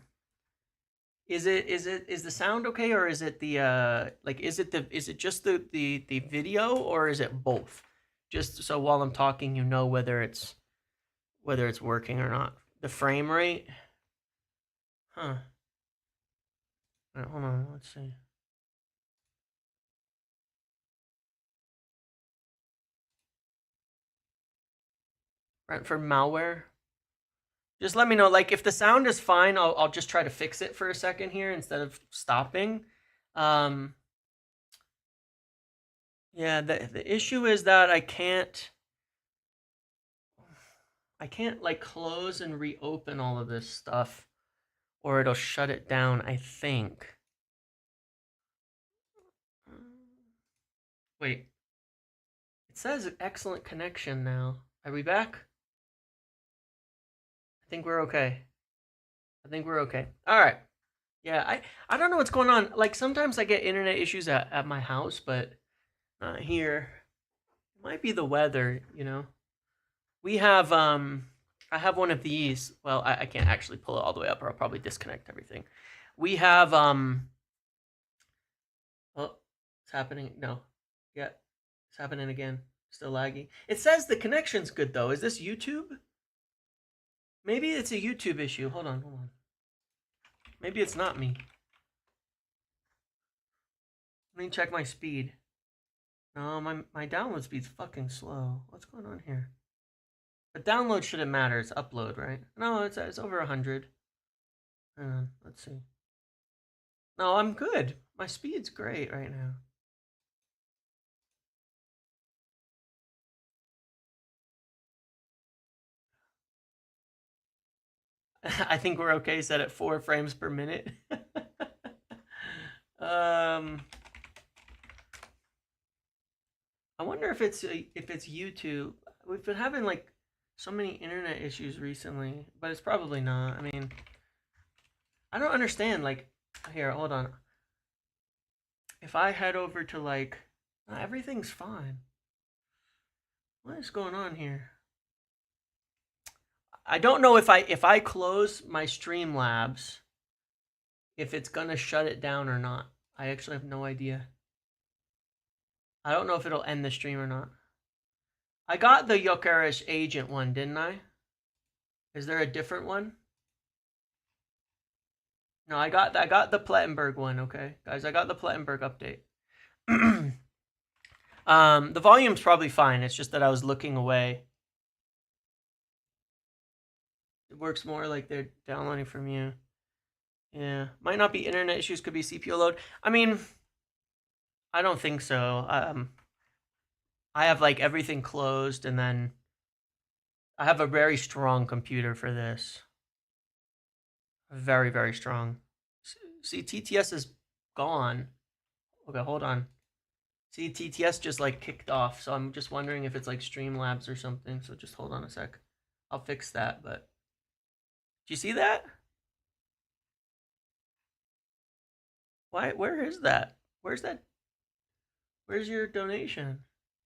is the sound okay, or is it the like is it just the video, or is it both? Just so while I'm talking, you know whether it's working or not. The frame rate? Huh. All right, hold on, let's see. Brentford malware. Just let me know. Like if the sound is fine, I'll just try to fix it for a second here instead of stopping. Yeah, the issue is that I can't like close and reopen all of this stuff, or it'll shut it down, I think. Wait. It says excellent connection now. Are we back? I think we're okay. All right. Yeah, I don't know what's going on. Like sometimes I get internet issues at my house, but not here. It might be the weather, you know. We have I have one of these. Well, I can't actually pull it all the way up or I'll probably disconnect everything. We have oh, it's happening. No. Yeah. It's happening again. Still laggy. It says the connection's good though. Is this YouTube? Maybe it's a YouTube issue. Hold on. Maybe it's not me. Let me check my speed. No, my download speed's fucking slow. What's going on here? The download shouldn't matter. It's upload, right? No, it's over 100. Hang on, let's see. No, I'm good. My speed's great right now. I think we're okay set at 4 frames per minute. I wonder if it's YouTube. We've been having like so many internet issues recently, but it's probably not. I mean, I don't understand. Like, here, hold on. if I head over to like, everything's fine. What is going on here? I don't know if I close my Streamlabs, if it's gonna shut it down or not. I actually have no idea. I don't know if it'll end the stream or not. I got the Gyokeres agent one, didn't I? Is there a different one? No, I got the Plettenberg one. Okay, guys, I got the Plettenberg update. The volume's probably fine. It's just that I was looking away. It works more like they're downloading from you. Yeah, might not be internet issues. Could be CPU load. I mean, I don't think so. I have like everything closed, and then I have a very strong computer for this. Very, very strong. See, TTS is gone. Okay, hold on. See, TTS just like kicked off, so I'm just wondering if it's like Streamlabs or something. So just hold on a sec. I'll fix that, but do you see that? Why? Where is that? Where's that? Where's your donation?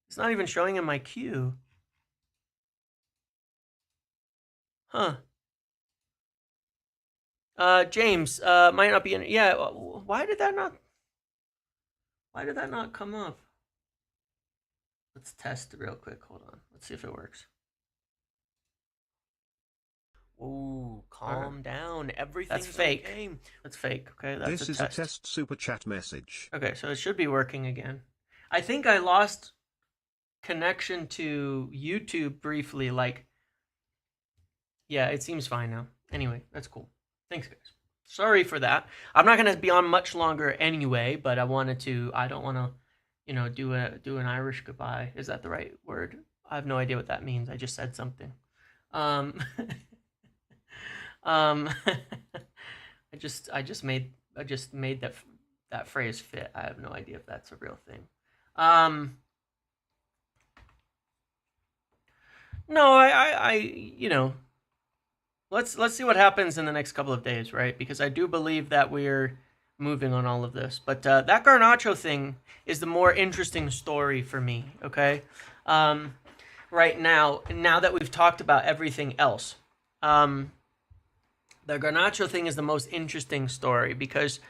It's not even showing in my queue. Huh. James, might not be in. Yeah, why did that not come up? Let's test it real quick. Hold on. Let's see if it works. Ooh, calm down. Everything's That's fake. okay. That's fake. Okay, that's This a is test. a test super chat message. Okay, so it should be working again. I think I lost connection to YouTube briefly. Like, yeah, it seems fine now. Anyway, that's cool. Thanks, guys. Sorry for that. I'm not gonna be on much longer anyway, but I wanted to. I don't want to, you know, do an Irish goodbye. Is that the right word? I have no idea what that means. I just said something. I just made that phrase fit. I have no idea if that's a real thing. No, I you know, let's see what happens in the next couple of days, right? Because I do believe that we're moving on all of this. But that Garnacho thing is the more interesting story for me, okay? Right now that we've talked about everything else. The Garnacho thing is the most interesting story because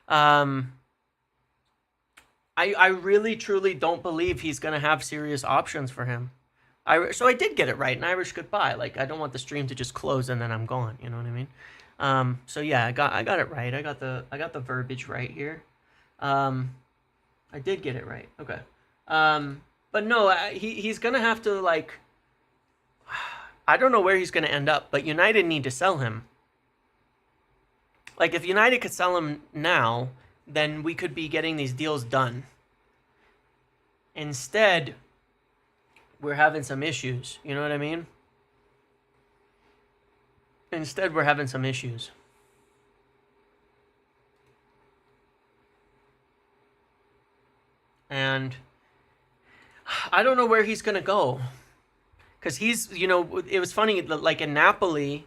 I really truly don't believe he's going to have serious options for him. So I did get it right, an Irish goodbye. Like, I don't want the stream to just close and then I'm gone, you know what I mean? So yeah, I got it right. I got the verbiage right here. I did get it right. Okay. But no, he's going to have to, like, I don't know where he's going to end up, but United need to sell him. Like, if United could sell him now, then we could be getting these deals done. Instead, we're having some issues. You know what I mean? Instead, we're having some issues. And I don't know where he's going to go. Because he's, you know, it was funny, like in Napoli,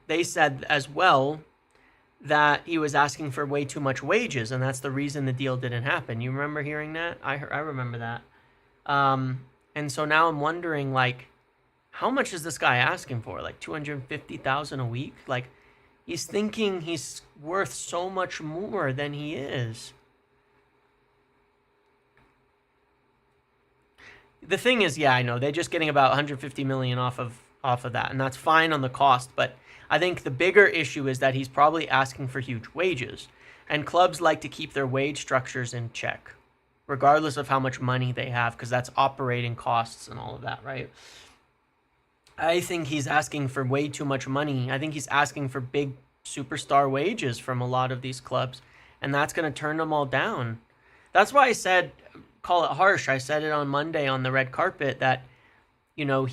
they said as well that he was asking for way too much wages, and that's the reason the deal didn't happen. You remember hearing that? I remember that. And so now I'm wondering, like, how much is this guy asking for? Like $250,000 a week? Like, he's thinking he's worth so much more than he is. The thing is, yeah, I know they're just getting about 150 million off of that, and that's fine on the cost, but I think the bigger issue is that he's probably asking for huge wages, and clubs like to keep their wage structures in check, regardless of how much money they have, because that's operating costs and all of that, right? I think he's asking for way too much money. I think he's asking for big superstar wages from a lot of these clubs, and that's going to turn them all down. That's why I said, call it harsh. I said it on Monday on the red carpet that, you know,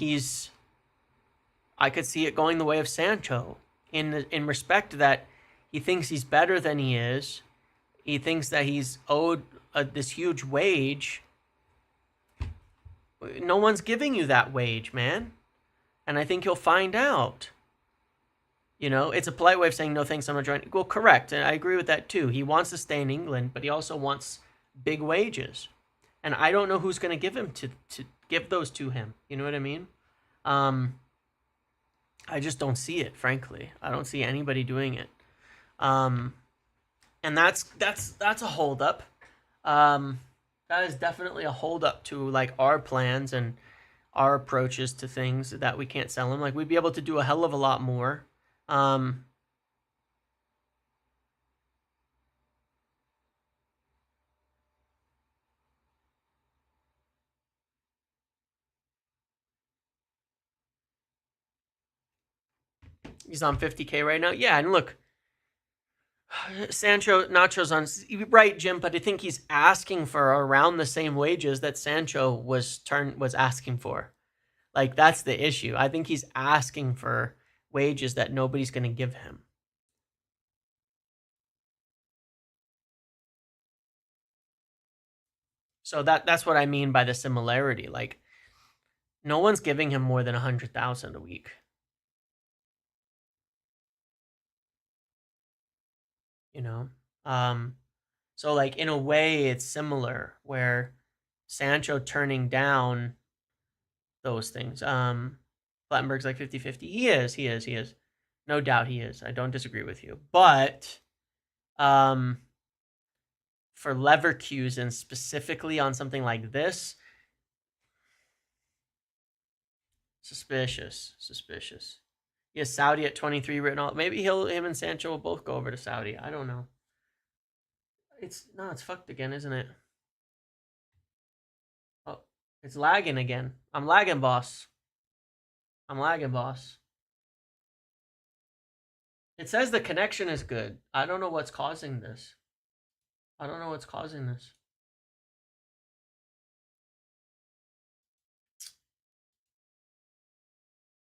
I could see it going the way of Sancho in respect that he thinks he's better than he is. He thinks that he's owed this huge wage. No one's giving you that wage, man. And I think you'll find out. You know, it's a polite way of saying no thanks, I'm not joining. Well, correct, and I agree with that too. He wants to stay in England, but he also wants big wages, and I don't know who's going to give him to give those to him. You know what I mean? I just don't see it, frankly. I don't see anybody doing it, and that's a holdup. That is definitely a holdup to like our plans and our approaches to things that we can't sell him. Like we'd be able to do a hell of a lot more. He's on 50K right now. Yeah, and look, Nacho's on right, Jim, but I think he's asking for around the same wages that Sancho was asking for. Like that's the issue. I think he's asking for wages that nobody's going to give him. So that's what I mean by the similarity. Like no one's giving him more than 100,000 a week. You know? So like in a way it's similar where Sancho turning down those things. Plattenberg's like 50-50. He is. No doubt he is. I don't disagree with you. But for Leverkusen specifically on something like this, suspicious. He has Saudi at 23 written all. Maybe him and Sancho will both go over to Saudi. I don't know. It's fucked again, isn't it? Oh, it's lagging again. I'm lagging, boss. It says the connection is good. I don't know what's causing this.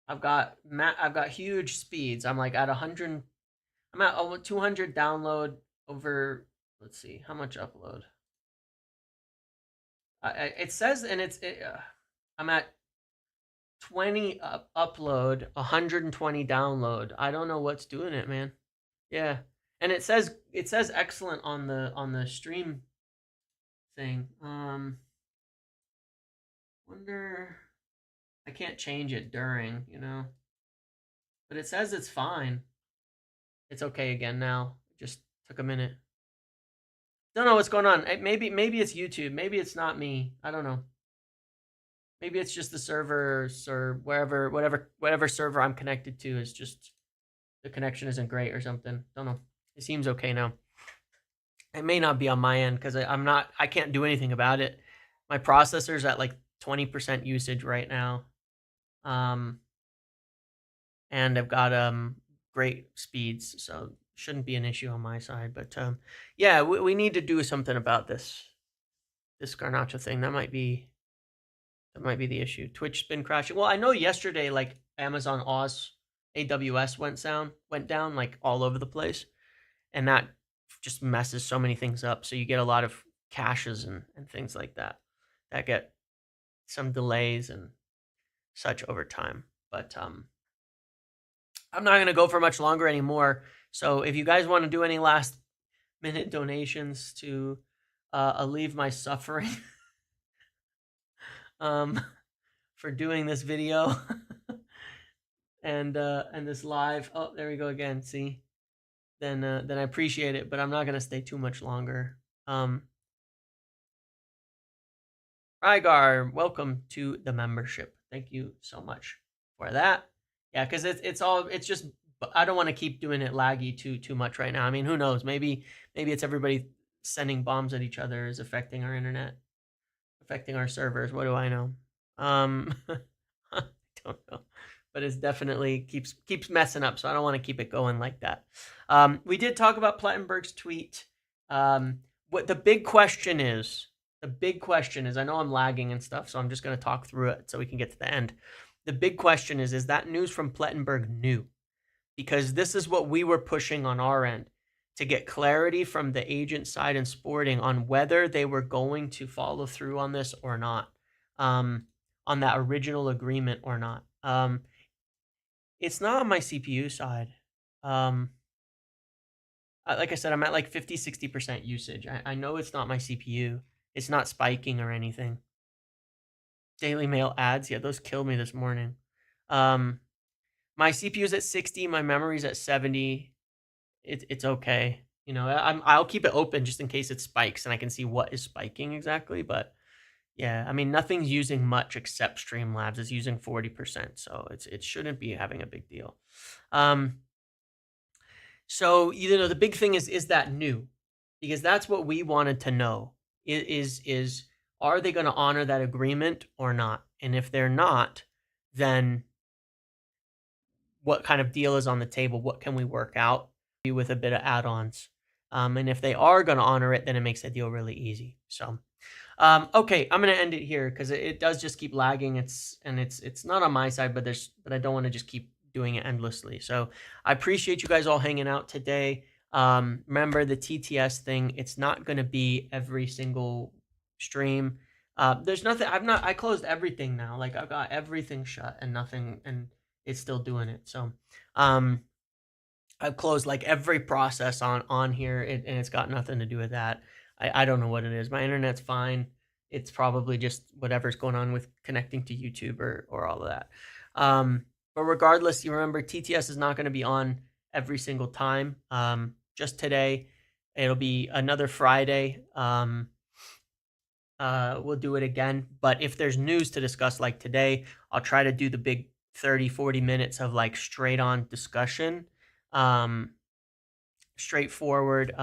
I've got huge speeds. I'm like at 100. I'm at 200 download over. Let's see how much upload. It says, and I'm at 20 upload, 120 download. I don't know what's doing it, man. Yeah, and it says excellent on the stream thing. Wonder. I can't change it during, you know, but it says it's fine. It's okay again now. It just took a minute. Don't know what's going on. Maybe it's YouTube. Maybe it's not me. I don't know. Maybe it's just the server or whatever server I'm connected to is just the connection isn't great or something. Don't know. It seems okay now. It may not be on my end because I can't do anything about it. My processor's at like 20% usage right now. And I've got great speeds, so shouldn't be an issue on my side. But yeah, we need to do something about this Garnacho thing. That might be the issue. Twitch's been crashing. Well, I know yesterday like Amazon AWS went down like all over the place, and that just messes so many things up. So you get a lot of caches and things like that get some delays and such over time. But I'm not going to go for much longer anymore. So if you guys want to do any last minute donations to alleviate my suffering for doing this video and this live, oh, there we go again. See, then I appreciate it, but I'm not going to stay too much longer. Rygar, welcome to the membership. Thank you so much for that. Yeah, because it's just I don't want to keep doing it laggy too much right now. I mean, who knows? Maybe it's everybody sending bombs at each other is affecting our internet, affecting our servers. What do I know? I don't know, but it's definitely keeps messing up. So I don't want to keep it going like that. We did talk about Plattenberg's tweet. What the big question is? I know I'm lagging and stuff, so I'm just going to talk through it so we can get to the end. The big question is that news from Plettenberg new? Because this is what we were pushing on our end to get clarity from the agent side and Sporting on whether they were going to follow through on this or not, on that original agreement or not. It's not on my CPU side. Like I said, I'm at like 50-60% usage. I know it's not my CPU. It's not spiking or anything. Daily Mail ads, yeah, those killed me this morning. My CPU is at 60, my memory's at 70. It's okay. You know, I'll keep it open just in case it spikes and I can see what is spiking exactly. But yeah, I mean, nothing's using much except Streamlabs. It's using 40%, so it shouldn't be having a big deal. So you know, the big thing is that new, because that's what we wanted to know. Is are they going to honor that agreement or not? And if they're not, then what kind of deal is on the table? What can we work out with a bit of add-ons? And if they are going to honor it, then it makes the deal really easy. So, okay, I'm going to end it here because it does just keep lagging. It's not on my side, but I don't want to just keep doing it endlessly. So I appreciate you guys all hanging out today. Remember the TTS thing. It's not going to be every single stream. There's nothing. I closed everything now. Like I've got everything shut and nothing, and it's still doing it. So, I've closed like every process on here, and it's got nothing to do with that. I don't know what it is. My internet's fine. It's probably just whatever's going on with connecting to YouTube or all of that. But regardless, you remember TTS is not going to be on every single time. Just today, it'll be another Friday. We'll do it again. But if there's news to discuss like today, I'll try to do the big 30-40 minutes of like straight on discussion, straightforward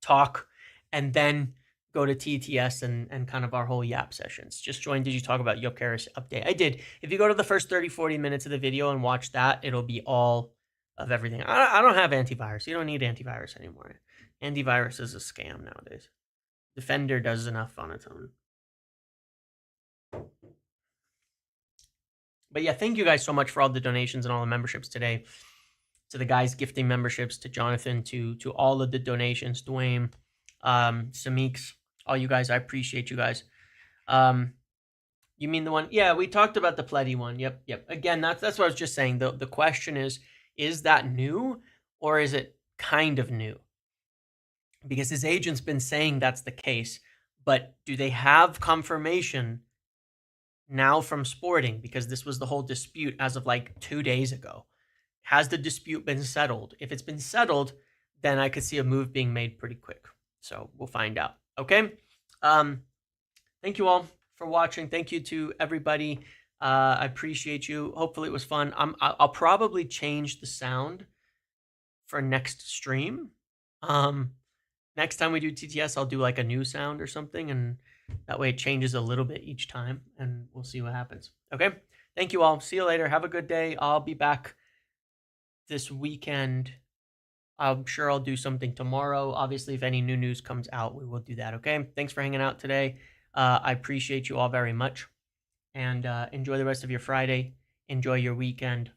talk, and then go to TTS and kind of our whole yap sessions. Just joined. Did you talk about Gyokeres update? I did. If you go to the first 30-40 minutes of the video and watch that, it'll be all of everything. I don't have antivirus. You don't need antivirus anymore. Antivirus is a scam nowadays. Defender does enough on its own. But yeah, thank you guys so much for all the donations and all the memberships today. To the guys gifting memberships, to Jonathan, to all of the donations, Dwayne, Samix, all you guys. I appreciate you guys. You mean the one? Yeah, we talked about the Pleddy one. Yep. Again, that's what I was just saying. The question is that new or is it kind of new? Because his agent's been saying that's the case, but do they have confirmation now from Sporting? Because this was the whole dispute as of like 2 days ago. Has the dispute been settled? If it's been settled, then I could see a move being made pretty quick. So we'll find out. Okay. Thank you all for watching. Thank you to everybody. I appreciate you. Hopefully it was fun. I'll probably change the sound for next stream. Next time we do TTS, I'll do like a new sound or something, and that way it changes a little bit each time, and we'll see what happens. Okay. Thank you all. See you later. Have a good day. I'll be back this weekend. I'm sure I'll do something tomorrow. Obviously, if any new news comes out, we will do that. Okay. Thanks for hanging out today. I appreciate you all very much, and enjoy the rest of your Friday. Enjoy your weekend.